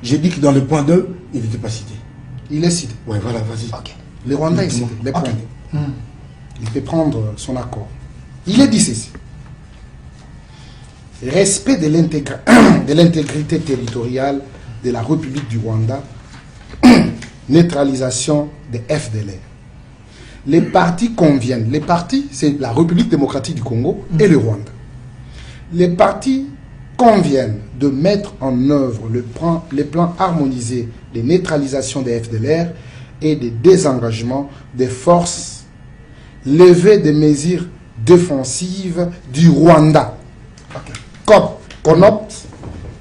J'ai dit que dans le point 2, il n'était pas cité. Il est cité. Oui, voilà, vas-y. Okay. Le Rwanda est cité. Les points 2. Il peut prendre son accord. Il est dit ceci. Respect de l'intégrité territoriale de la République du Rwanda, neutralisation des FDLR. Les partis conviennent. Les partis, c'est la République démocratique du Congo et le Rwanda. Les partis conviennent de mettre en œuvre les plans harmonisés de neutralisation des FDLR et de désengagement des forces, lever des mesures défensives du Rwanda. Qu'on opte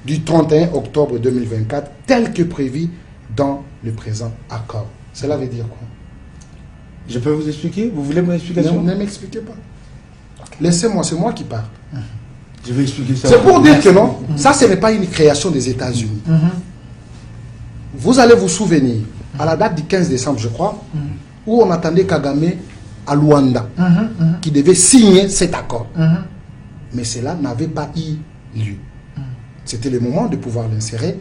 du 31 octobre 2024, tel que prévu dans le présent accord. Cela veut dire quoi? Je peux vous expliquer? Vous voulez mon explication? Ne m'expliquez pas. Laissez-moi, c'est moi qui parle. Je vais expliquer ça. C'est pour dire que non, ça ce n'est pas une création des États-Unis. Vous allez vous souvenir, à la date du 15 décembre, je crois, où on attendait Kagame à Luanda, qui devait signer cet accord. Mais cela n'avait pas eu lieu. C'était le moment de pouvoir l'insérer.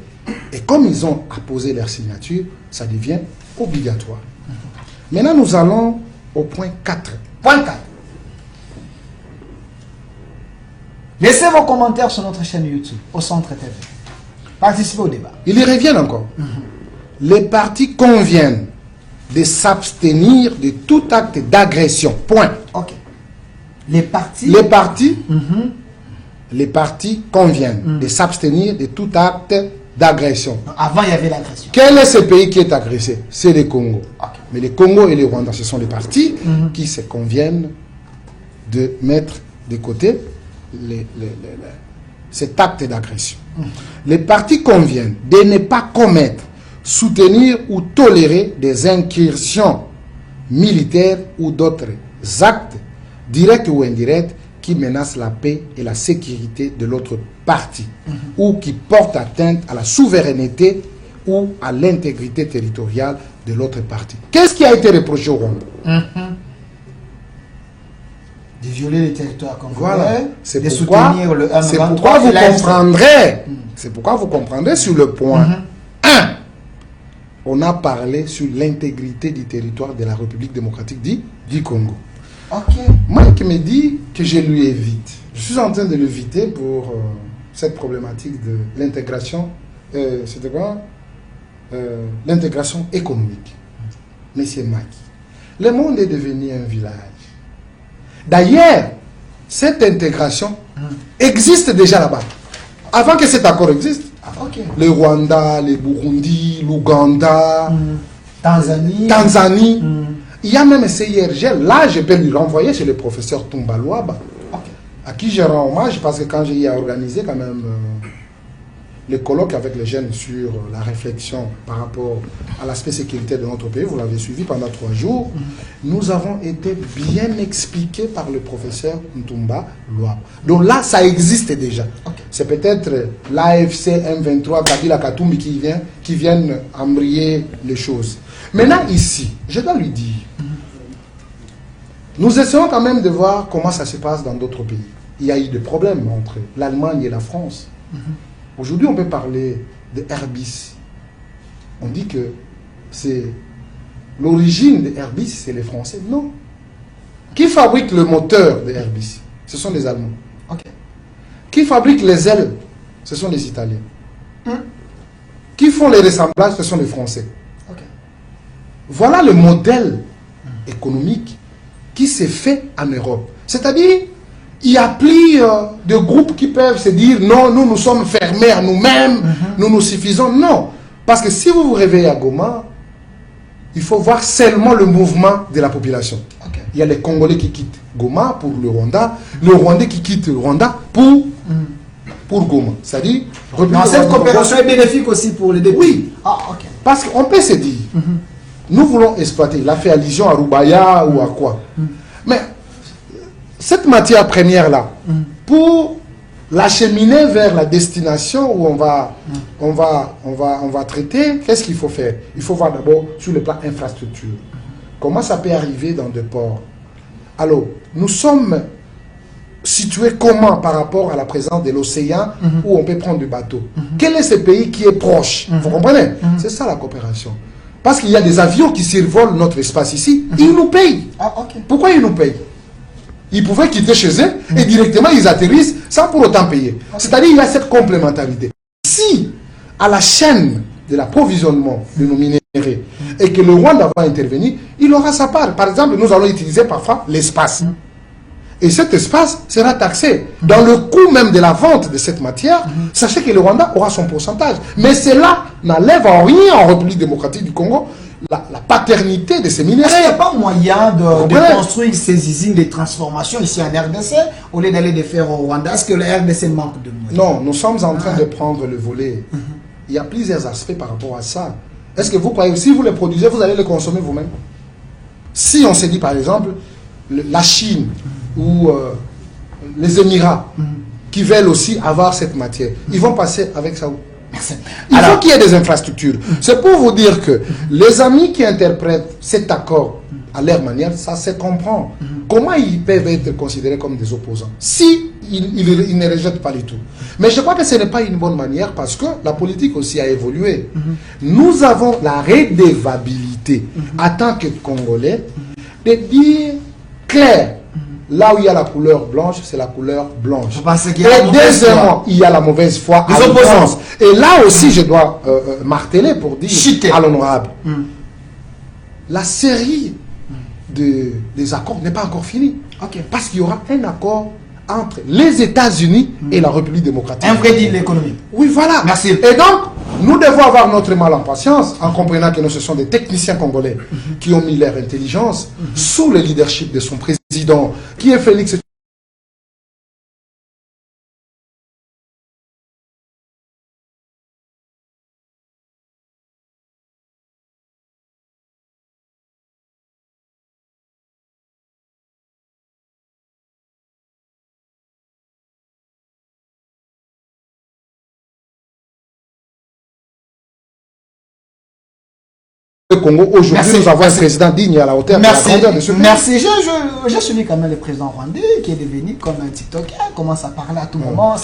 Et comme ils ont apposé leur signature, ça devient obligatoire. Maintenant, nous allons au point 4. Point 4. Laissez vos commentaires sur notre chaîne YouTube, au Centre TV. Participez au débat. Il y revient encore. Les partis conviennent de s'abstenir de tout acte d'agression. Point. Ok. Les partis conviennent de s'abstenir de tout acte d'agression. Avant, il y avait l'agression. Quel est ce pays qui est agressé? C'est le Congo. Okay. Mais le Congo et le Rwanda, ce sont les partis qui se conviennent de mettre de côté cet acte d'agression. Les partis conviennent de ne pas commettre, soutenir ou tolérer des incursions militaires ou d'autres actes, directs ou indirects, qui menacent la paix et la sécurité de l'autre partie, ou qui portent atteinte à la souveraineté ou à l'intégrité territoriale de l'autre partie. Qu'est-ce qui a été reproché au Rwanda? De violer les territoires congolais, Voilà. C'est de pourquoi, soutenir le c'est M23 pourquoi vous et l'AFC. comprendrez. C'est pourquoi vous comprendrez sur le point 1. On a parlé sur l'intégrité du territoire de la République démocratique du Congo. Ok. Mike me dit que je lui évite. Je suis en train de l'éviter pour cette problématique de l'intégration. C'était quoi? L'intégration économique. Monsieur Mike, le monde est devenu un village. D'ailleurs, cette intégration existe déjà là-bas. Avant que cet accord existe, le Rwanda, le Burundi, l'Ouganda, Tanzanie, il y a même un CIRGL. Là, je peux lui renvoyer chez le professeur Toumba Luaba, à qui je rends hommage parce que quand j'ai organisé quand même le colloque avec les jeunes sur la réflexion par rapport à l'aspect sécurité de notre pays, vous l'avez suivi pendant 3 jours, nous avons été bien expliqués par le professeur Ntumba Luaba. Donc là, ça existe déjà. C'est peut-être l'AFC M23, Kabila Katumbi qui viennent embrayer les choses. Maintenant, ici, je dois lui dire, nous essayons quand même de voir comment ça se passe dans d'autres pays. Il y a eu des problèmes entre l'Allemagne et la France. Aujourd'hui, on peut parler de Airbus. On dit que c'est l'origine de Airbus, c'est les Français. Non. Qui fabrique le moteur de Airbus? Ce sont les Allemands. Qui fabrique les ailes? Ce sont les Italiens. Qui font les ressemblages? Ce sont les Français. Voilà le modèle économique qui s'est fait en Europe. C'est-à-dire, il n'y a plus de groupes qui peuvent se dire non, nous sommes fermés à nous-mêmes, nous nous suffisons. Non. Parce que si vous vous réveillez à Goma, il faut voir seulement le mouvement de la population. Il y a les Congolais qui quittent Goma pour le Rwanda, le Rwandais qui quitte le Rwanda pour Goma. C'est-à-dire, cette coopération est bénéfique aussi pour les deux pays. Oui. Parce qu'on peut se dire, nous voulons exploiter. Il a fait allusion à Rubaya ou à quoi. Mais cette matière première-là, pour l'acheminer vers la destination où on va traiter, qu'est-ce qu'il faut faire? Il faut voir d'abord sur le plan infrastructure. Comment ça peut arriver dans des ports? Alors, nous sommes situés comment par rapport à la présence de l'océan où on peut prendre du bateau? Quel est ce pays qui est proche? Vous comprenez? C'est ça la coopération. Parce qu'il y a des avions qui survolent notre espace ici, ils nous payent. Pourquoi ils nous payent? Ils pouvaient quitter chez eux et directement ils atterrissent sans pour autant payer. C'est-à-dire qu'il y a cette complémentarité. Si à la chaîne de l'approvisionnement de nos minéraux et que le Rwanda va intervenir, il aura sa part. Par exemple, nous allons utiliser parfois l'espace. Et cet espace sera taxé. Dans le coût même de la vente de cette matière, sachez que le Rwanda aura son pourcentage. Mais cela n'enlève en rien en République démocratique du Congo la paternité de ces minéraux. Est-ce qu'il n'y a pas moyen de construire ces usines de transformation ici en RDC au lieu d'aller les faire au Rwanda? Est-ce que le RDC manque de moyens? Non, nous sommes en train de prendre le volet. Il y a plusieurs aspects par rapport à ça. Est-ce que vous croyez que si vous les produisez, vous allez les consommer vous-même? Si on se dit par exemple, la Chine ou les Émirats qui veulent aussi avoir cette matière, ils vont passer avec ça où? Il faut qu'il y ait des infrastructures. C'est pour vous dire que les amis qui interprètent cet accord à leur manière, ça se comprend. Comment ils peuvent être considérés comme des opposants si ils ne rejettent pas du tout? Mais je crois que ce n'est pas une bonne manière parce que la politique aussi a évolué. Nous avons la redevabilité en tant que Congolais de dire clair. Là où il y a la couleur blanche, c'est la couleur blanche. Et deuxièmement, il y a la mauvaise foi. Et là aussi, je dois marteler pour dire à l'honorable. La série des accords n'est pas encore finie. Parce qu'il y aura un accord entre les États-Unis et la République démocratique. Un vrai deal économique. Oui, voilà. Merci. Et donc, nous devons avoir notre mal en patience en comprenant que ce sont des techniciens congolais qui ont mis leur intelligence sous le leadership de son président, qui est Félix Le Congo, aujourd'hui, Merci, nous avons merci. un président digne à la hauteur Merci, de la grandeur de ce pays. merci. J'ai suivi quand même le président rwandais qui est devenu comme un TikToker, commence à parler à tout moment.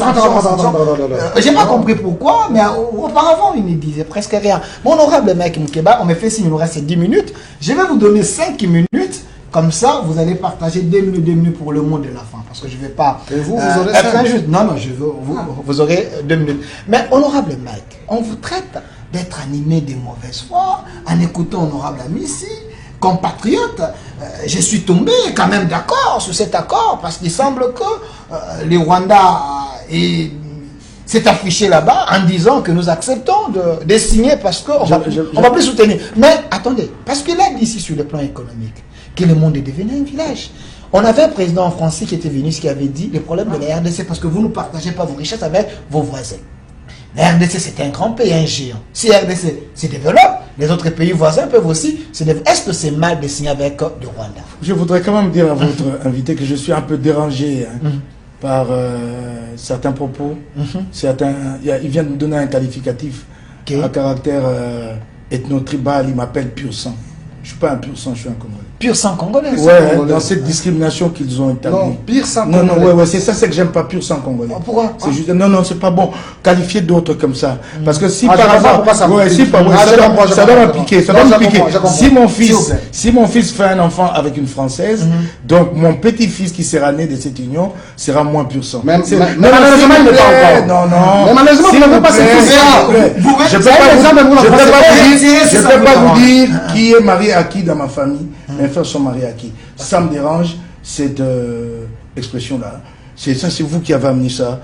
J'ai pas compris pourquoi, mais auparavant, il ne disait presque rien. Mon honorable mec Mukeba, on me fait signe, il nous reste 10 minutes. Je vais vous donner 5 minutes. Comme ça, vous allez partager 2 minutes pour le mot de la fin. Parce que je ne vais pas Et vous aurez être 5. injuste. Non, vous aurez 2 minutes. Mais honorable mec, on vous traite d'être animé de mauvaise foi en écoutant honorable Amissi, compatriote. Je suis tombé quand même d'accord sur cet accord parce qu'il semble que le Rwanda s'est affiché là-bas en disant que nous acceptons de signer parce qu'on ne va plus soutenir. Mais attendez, parce qu'il a dit ici sur le plan économique que le monde est devenu un village. On avait un président français qui était venu, qui avait dit le problème de la RDC parce que vous ne partagez pas vos richesses avec vos voisins. La RDC, c'est un grand pays, un géant. Si la RDC se développe, les autres pays voisins peuvent aussi se développer. Est-ce que c'est mal de signer avec le Rwanda? Je voudrais quand même dire à votre invité que je suis un peu dérangé par certains propos. Il vient de me donner un qualificatif à caractère ethno-tribal. Il m'appelle pur sang. Je ne suis pas un pur sang, je suis un Congolais. Pur sang congolais. Ouais, dans cette discrimination qu'ils ont établie. Non, pire sang Non, congolais. ouais, c'est ça, c'est que j'aime pas pur sang congolais. Pourquoi? C'est juste, non, c'est pas bon. Qualifier d'autres comme ça. Parce que si Ah, par je comprends hasard, pourquoi ça me ouais, pique. si par Ah, je comprends, ça doit me piquer, ça doit Non, me je piquer. comprends, je comprends. Si mon S'il vous fils, plaît. si mon fils fait un enfant avec une Française, donc mon petit-fils qui sera né de cette union sera moins pur sang. Même C'est- malheureusement, il n'est pas encore. Non. Mais malheureusement, S'il vous n'avez vous pas cette plaît, pouvoir. s'il vous plaît. Vous- Je peux c'est pas un vous- exemple, vous je peux n'en pas pensez vous pas. dire, C'est je ça, peux vous pas vous dérange. dire qui est marié à qui dans ma famille. Mes frères sont mariés à qui. Ça me dérange, cette expression-là. C'est vous qui avez amené ça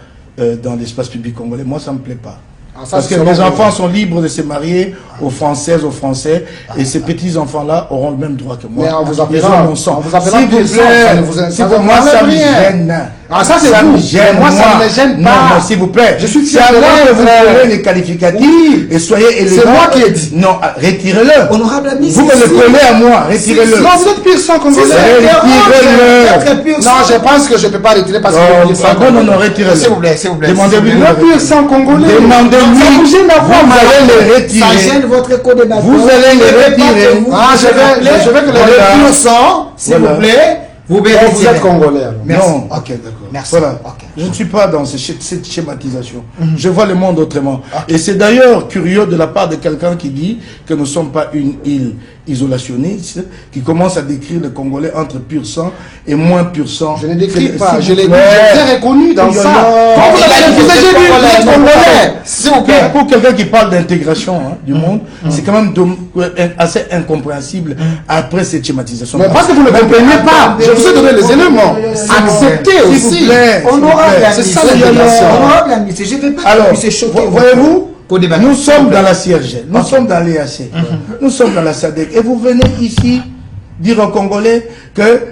dans l'espace public congolais. Moi, ça ne me plaît pas. Ah, ça, Parce que c'est les selon enfants sont libres de se marier aux Françaises, aux Français, et ces petits-enfants-là auront le même droit que moi. Mais on vous Ils appellera- ont mon sang. on vous appellera S'il vous pur sang, ça plaît, ne vous- ça s'il ne vous- vous moi, ça enlève me rien. gêne. Ah, ça, c'est ça vous. me gêne. Moi, ça ne me gêne pas. Non, s'il vous plaît. Je suis C'est fier à de moi que vous l'être. prenez les qualificatifs Oui. et soyez élégants. C'est moi qui ai dit. Non, retirez-le. Honorable ami, Vous me le prenez à moi, retirez-le. Non, vous êtes pire sang congolais. Retirez-le. Non, je pense que je ne peux pas retirer parce que Non, pire sang non, congolais. retirez-le. S'il vous plaît, s'il vous plaît. Demandez-lui Le pire sang congolais. Demandez-lui. Ça vous gêne d'avoir Vous mal. allez le Ça retirer. gêne votre co-débatteur. Vous allez le retirer. Ah, je vais que Voilà. les Pur sang, s'il Voilà. vous plaît. Vous Vous êtes congolais. alors. Merci. Non, Ok, d'accord. Merci. Voilà. Ok. Je ne suis pas dans cette schématisation. Je vois le monde autrement. Et c'est d'ailleurs curieux de la part de quelqu'un qui dit que nous ne sommes pas une île isolationniste, qui commence à décrire le Congolais entre pur sang et moins pur sang. Je ne décris S'il pas, vous je l'ai plaît. très reconnu dans Oui, ça. non. Quand vous avez refusé, j'ai dit, vous êtes congolais. S'il vous plaît. Pour quelqu'un qui parle d'intégration du monde, c'est quand même assez incompréhensible après cette schématisation. Mais parce que vous ne comprenez pas, je vous ai donné les éléments. Acceptez S'il vous aussi. plaît. Honorable C'est ami, ça, c'est l'intégration. honorable ami, je ne vais pas Alors, que vous puissiez choquer. voyez-vous, co-débatteur. nous sommes dans la CRG, nous sommes dans l'EAC, nous sommes dans la SADC, et vous venez ici dire aux Congolais que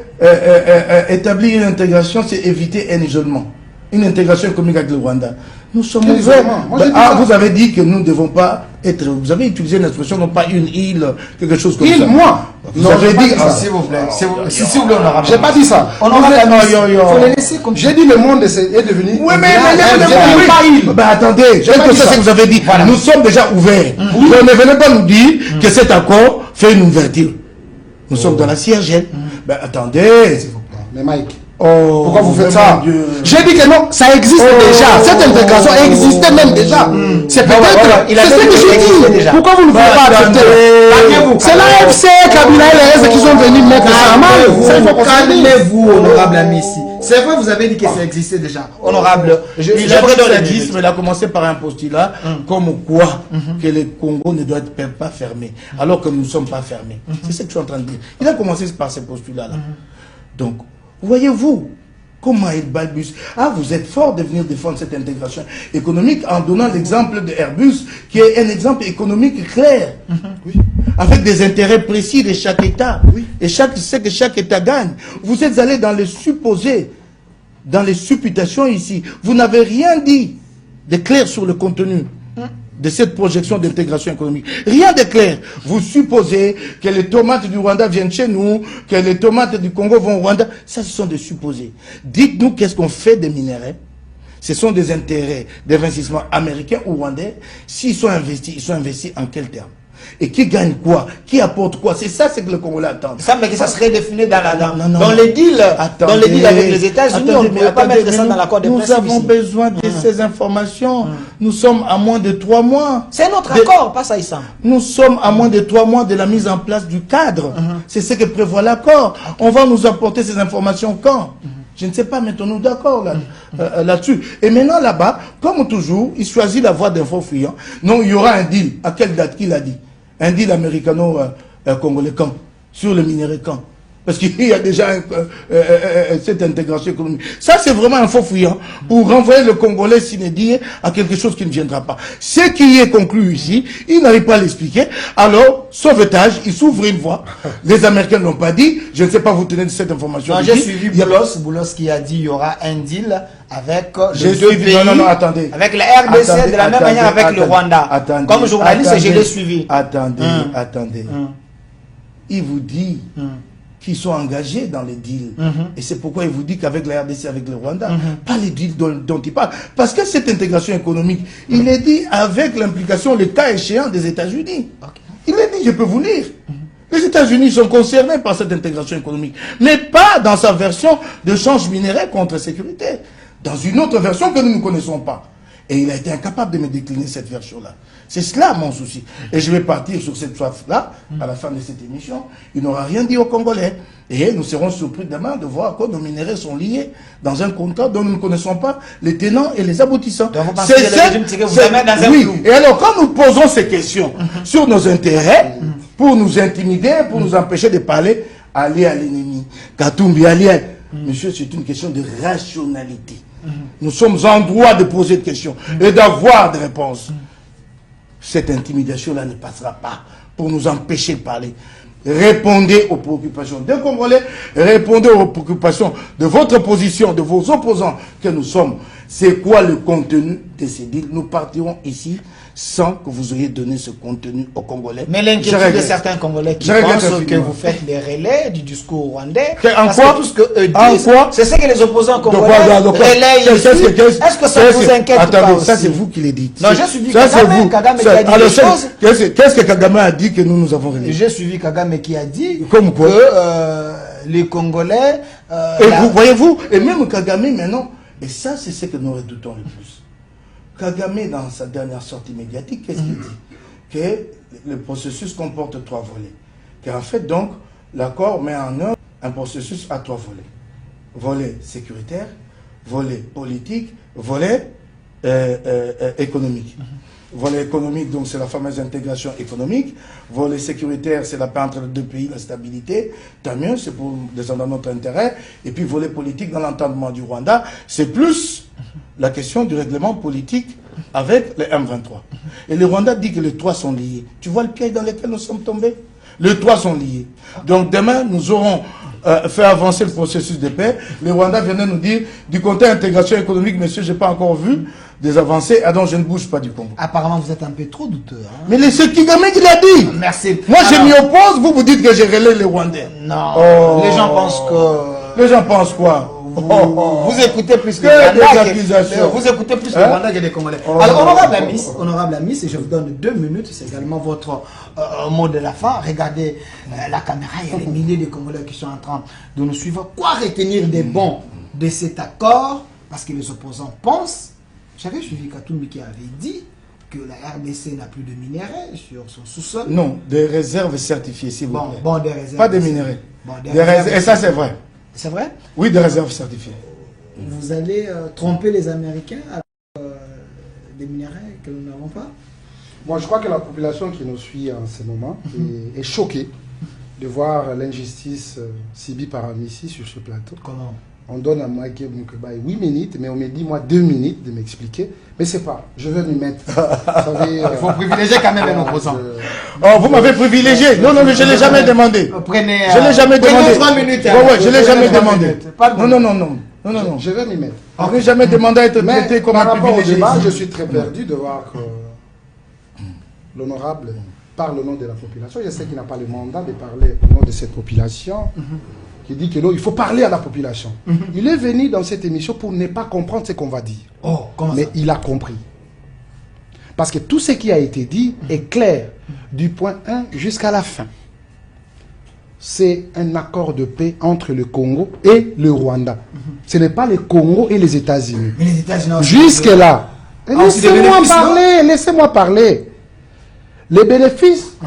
établir une intégration, c'est éviter un isolement. Une intégration économique avec le Rwanda. Nous sommes Quel ouverts. isolement? Moi, j'ai dit ça. Vous avez dit que nous ne devons pas être... Vous avez utilisé une expression, non pas une île, quelque chose comme ça. Il, moi. Vous Non, avez j'ai pas dit... dit ça. S'il vous plaît. S'il vous plaît, honorable. J'ai pas dit ça. Honorable ami, il faut les laisser comme J'ai dit le monde est devenu. Oui, mais j'ai pas il. attendez, J'ai pas quelque dit chose ça. que vous avez dit. Voilà. Nous sommes déjà ouverts. Vous ne venez pas nous dire que cet accord fait une ouverture. Nous sommes dans la CRG. Ben attendez. Mais Mike, Oh, pourquoi vous faites mon ça? Dieu. J'ai dit que non, ça existe déjà. Cette intégration existait même déjà. C'est voilà, peut-être. il a C'est ce dit que que ça j'ai existait dit. déjà. Pourquoi vous ne voulez pas accepter? Calmez-vous. C'est l'AFC, Kabila et les restes qui sont venus mettre ça à mal. Ça, il faut qu'on se le dise. Calmez-vous, honorable ami. C'est vrai, vous avez dit que ça existait déjà. Honorable. Il a dit mais il a commencé par un postulat comme quoi que le Congo ne doit pas fermé, alors que nous ne sommes pas fermés. C'est ce que je suis en train de dire. Il a commencé par ce postulat-là. Donc, voyez-vous comment il balbutie. Ah, vous êtes fort de venir défendre cette intégration économique en donnant l'exemple de Airbus, qui est un exemple économique clair, avec des intérêts précis de chaque État. Et c'est que chaque État gagne. Vous êtes allé dans les supposés, dans les supputations ici. Vous n'avez rien dit de clair sur le contenu de cette projection d'intégration économique. Rien de clair. Vous supposez que les tomates du Rwanda viennent chez nous, que les tomates du Congo vont au Rwanda. Ça, ce sont des supposés. Dites-nous qu'est-ce qu'on fait des minéraux. Ce sont des intérêts d'investissement américains ou rwandais. S'ils sont investis, ils sont investis en quels termes? Et qui gagne quoi? Qui apporte quoi? C'est ça, c'est que le Congolais attend. Ça, mais que ça serait défini dans, non, dans les deals, attendez, dans les deals avec les États-Unis. On ne peut pas mettre ça dans l'accord de principe. Nous avons besoin de ces informations. Nous sommes à moins de 3 mois. C'est notre accord, pas ça, Issa. Nous sommes à moins de 3 mois de la mise en place du cadre. C'est ce que prévoit l'accord. On va nous apporter ces informations quand? Je ne sais pas, mettons-nous d'accord là-dessus. Et maintenant, là-bas, comme toujours, il choisit la voie d'un faux fuyant. Non, il y aura un deal. À quelle date qu'il a dit? Un deal américano-congolais quand? Sur le minerai quand? Parce qu'il y a déjà cette intégration économique. Ça, c'est vraiment un faux fuyant pour renvoyer le Congolais s'inédié à quelque chose qui ne viendra pas. Ce qui est conclu ici, il n'arrive pas à l'expliquer. Alors, sauvetage, il s'ouvre une voie. Les Américains ne l'ont pas dit. Je ne sais pas vous tenir de cette information. J'ai suivi Boulos qui a dit qu'il y aura un deal avec les deux pays. Non, attendez. Avec la RDC, de la même manière avec le Rwanda. Comme journaliste, je l'ai suivi. Attendez. Il vous dit qui sont engagés dans les deals. Et c'est pourquoi il vous dit qu'avec la RDC, avec le Rwanda, pas les deals dont il parle. Parce que cette intégration économique, il est dit avec l'implication, le cas échéant des États-Unis. Il est dit, je peux vous lire. Les États-Unis sont concernés par cette intégration économique, mais pas dans sa version de change minéraire contre sécurité. Dans une autre version que nous ne connaissons pas. Et il a été incapable de me décliner cette version-là. C'est cela mon souci. Et je vais partir sur cette soif-là, à la fin de cette émission. Il n'aura rien dit aux Congolais. Et nous serons surpris demain de voir que nos minéraux sont liés dans un contrat dont nous ne connaissons pas les tenants et les aboutissants. C'est que vous amène dans un flou. Et alors quand nous posons ces questions sur nos intérêts, pour nous intimider, pour nous empêcher de parler, aller à l'ennemi. Katumbi, aller. Monsieur, c'est une question de rationalité. Nous sommes en droit de poser des questions et d'avoir des réponses. Cette intimidation-là ne passera pas pour nous empêcher de parler. Répondez aux préoccupations des Congolais, répondez aux préoccupations de votre opposition, de vos opposants que nous sommes. C'est quoi le contenu de ces deals? Nous partirons ici sans que vous ayez donné ce contenu aux Congolais. Mais l'inquiétude de certains Congolais qui pensent que vous faites les relais du discours rwandais, parce que tout ce qu'eux disent, c'est ce que les opposants congolais relayent ici. Est-ce que ça vous inquiète pas aussi? Ça c'est vous qui le dites. Non, j'ai suivi Kagame. Kagame qui a dit des choses. Qu'est-ce que Kagame a dit que nous avons relayé? J'ai suivi Kagame qui a dit comme quoi que les Congolais... et vous voyez-vous, et même Kagame maintenant, et ça c'est ce que nous redoutons le plus. Kagame, dans sa dernière sortie médiatique, qu'est-ce qu'il dit? Que le processus comporte 3 volets. Qu'en fait, donc, l'accord met en œuvre un processus à 3 volets. Volet sécuritaire, volet politique, volet économique. Volet économique, donc, c'est la fameuse intégration économique. Volet sécuritaire, c'est la paix entre les deux pays, la stabilité. Tant mieux, c'est pour descendre dans notre intérêt. Et puis, volet politique, dans l'entendement du Rwanda, c'est plus la question du règlement politique avec les M23. Et le Rwanda dit que les 3 sont liés. Tu vois le piège dans lequel nous sommes tombés? Les 3 sont liés. Donc demain, nous aurons fait avancer le processus de paix. Le Rwanda venait nous dire, du côté intégration économique, monsieur, je n'ai pas encore vu des avancées, donc je ne bouge pas du Congo. Apparemment, vous êtes un peu trop douteux. Hein? Mais c'est Kagame qui l'a dit. Merci. Moi, je m'y oppose, vous dites que j'ai relais les Rwandais. Non, les gens pensent que... Les gens pensent quoi? Vous écoutez plus que vous écoutez plus le Rwanda que les Congolais. Alors, honorable Miss, et je vous donne 2 minutes, c'est également votre mot de la fin. Regardez la caméra, il y a des milliers de Congolais qui sont en train de nous suivre. Quoi retenir des bons de cet accord? Parce que les opposants pensent, j'avais suivi Katumbi qui avait dit que la RDC n'a plus de minerais sur son sous-sol. Non, des réserves certifiées, s'il vous plaît. Bon, des réserves. Pas des minerais. Bon, et ça, c'est vrai. C'est vrai? Oui, des réserves certifiées. Vous allez tromper les Américains avec des minerais que nous n'avons pas? Moi, je crois que la population qui nous suit en ce moment est choquée de voir l'injustice subie par Amissi sur ce plateau. Comment? On donne à Mike Moukebaï 8 minutes, mais on me dit, moi, 2 minutes de m'expliquer. Mais c'est pas, je vais m'y mettre. Vous savez, il faut privilégier quand même un opposant. Oh, vous m'avez privilégié. Non, je ne l'ai jamais demandé. Prenez, je ne l'ai jamais demandé. 3 minutes. Je ne l'ai jamais demandé. Non. Je vais m'y mettre. On n'a jamais demandé à être traité comme un privilégié. Débat, je suis très perdu de voir que l'honorable parle au nom de la population. Je sais qu'il n'a pas le mandat de parler au nom de cette population. Qui dit que non, il faut parler à la population. Il est venu dans cette émission pour ne pas comprendre ce qu'on va dire. Oh, comment mais ça? il a compris. Parce que tout ce qui a été dit est clair, du point 1 jusqu'à la fin. C'est un accord de paix entre le Congo et le Rwanda. Ce n'est pas le Congo et les États-Unis. Mais les États-Unis Jusque-là. Laissez-moi parler. Les bénéfices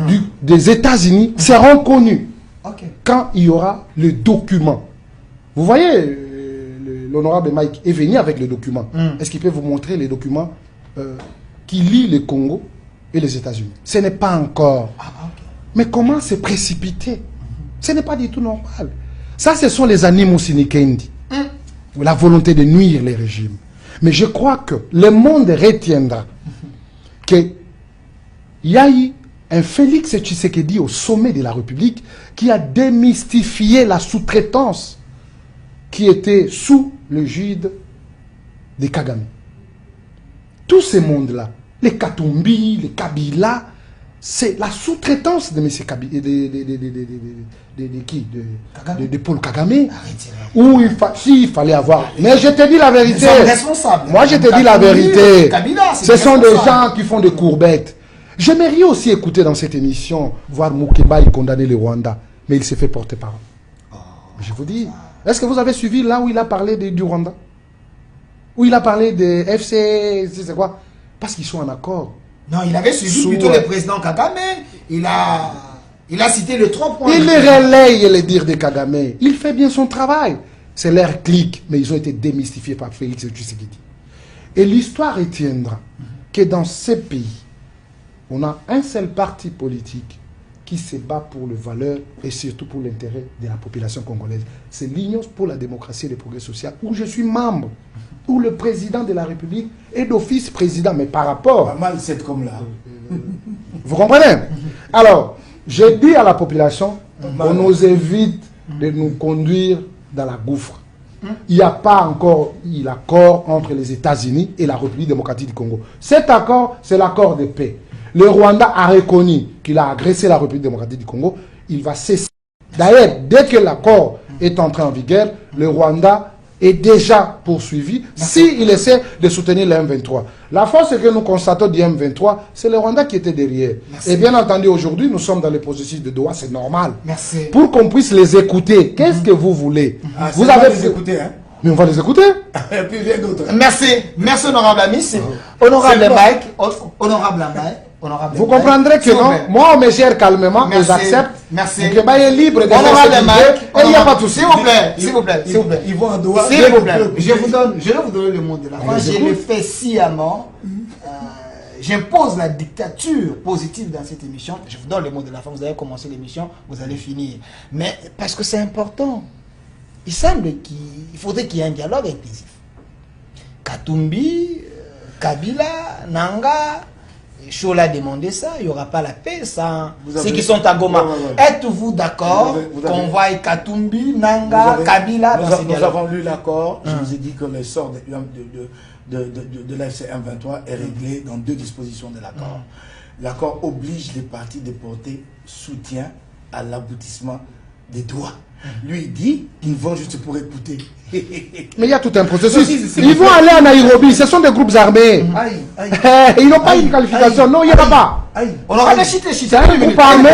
des États-Unis seront connus quand il y aura le document. Vous voyez, l'honorable Mike est venu avec le document. Est-ce qu'il peut vous montrer les documents qui lient le Congo et les États-Unis? Ce n'est pas encore. Mais comment se précipiter? Ce n'est pas du tout normal. Ça, ce sont les animaux sinikendi. La volonté de nuire les régimes. Mais je crois que le monde retiendra qu'il y a eu un Félix Tshisekedi au sommet de la République qui a démystifié la sous-traitance qui était sous le gide de Kagame. Tous ces mondes-là, les Katumbi, les Kabila, c'est la sous-traitance de M. Kabila, de Paul Kagame, où il fallait avoir. Mais je te dis la vérité. Moi, je te dis la vérité. Ce sont des gens qui font des courbettes. J'aimerais aussi écouter dans cette émission, voir Moukeba condamner le Rwanda, mais il s'est fait porter parole. Je vous dis, est-ce que vous avez suivi là où il a parlé du Rwanda? Où il a parlé de FC, c'est quoi? Parce qu'ils sont en accord. Non, il avait suivi plutôt le président Kagame. Il a cité les 3 points. Il relaye les dires de Kagame. Il fait bien son travail. C'est leur clic, mais ils ont été démystifiés par Félix Tshisekedi. Et l'histoire retiendra que dans ces pays, on a un seul parti politique qui se bat pour les valeurs et surtout pour l'intérêt de la population congolaise. C'est l'Union pour la démocratie et le progrès social, où je suis membre, où le président de la République est d'office président, mais par rapport... Pas mal, c'est comme là. Vous comprenez? Alors, je dis à la population, on nous évite de nous conduire dans la gouffre. Il n'y a pas encore l'accord entre les États-Unis et la République démocratique du Congo. Cet accord, c'est l'accord de paix. Le Rwanda a reconnu qu'il a agressé la République démocratique du Congo. Il va cesser. D'ailleurs, dès que l'accord est entré en vigueur, le Rwanda est déjà poursuivi s'il essaie de soutenir le M23. La force que nous constatons du M23, c'est le Rwanda qui était derrière. Merci. Et bien entendu, aujourd'hui, nous sommes dans le processus de Doha, c'est normal. Merci. Pour qu'on puisse les écouter, qu'est-ce que vous voulez? Vous avez les écouter, hein? Mais on va les écouter. Et puis bien d'autres. Merci. Merci, honorable ami. Honorable Mike. Honorable Mike. Vous comprendrez que non, moi on me gère calmement, et j'accepte. Merci. Donc le est libre de honorable Mike. Et il n'y a pas tout. S'il vous plaît, s'il vous plaît, s'il vous plaît. Ils vont à Doha. S'il vous plaît, je vais vous donner le mot de la fin. Je le fais sciemment. J'impose la dictature positive dans cette émission. Je vous donne le mot de la fin. Vous avez commencé l'émission, vous allez finir. Mais parce que c'est important. Il semble qu'il faudrait qu'il y ait un dialogue inclusif. Katumbi, Kabila, Nanga, Chola a demandé ça, il n'y aura pas la paix sans ceux qui sont à Goma. Êtes-vous d'accord qu'on voit Katumbi, Nanga, Kabila dans ces dialogues? Nous avons lu l'accord. Je vous ai dit que le sort de l'FC M23 est réglé dans 2 dispositions de l'accord. L'accord oblige les partis de porter soutien à l'aboutissement des droits. Lui il dit qu'ils vont juste pour écouter. Mais il y a tout un processus. Ils vont aller à Nairobi, ce sont des groupes armés. Ils n'ont pas une qualification, non, il n'y en a pas. On aura des chites, c'est un groupe armé.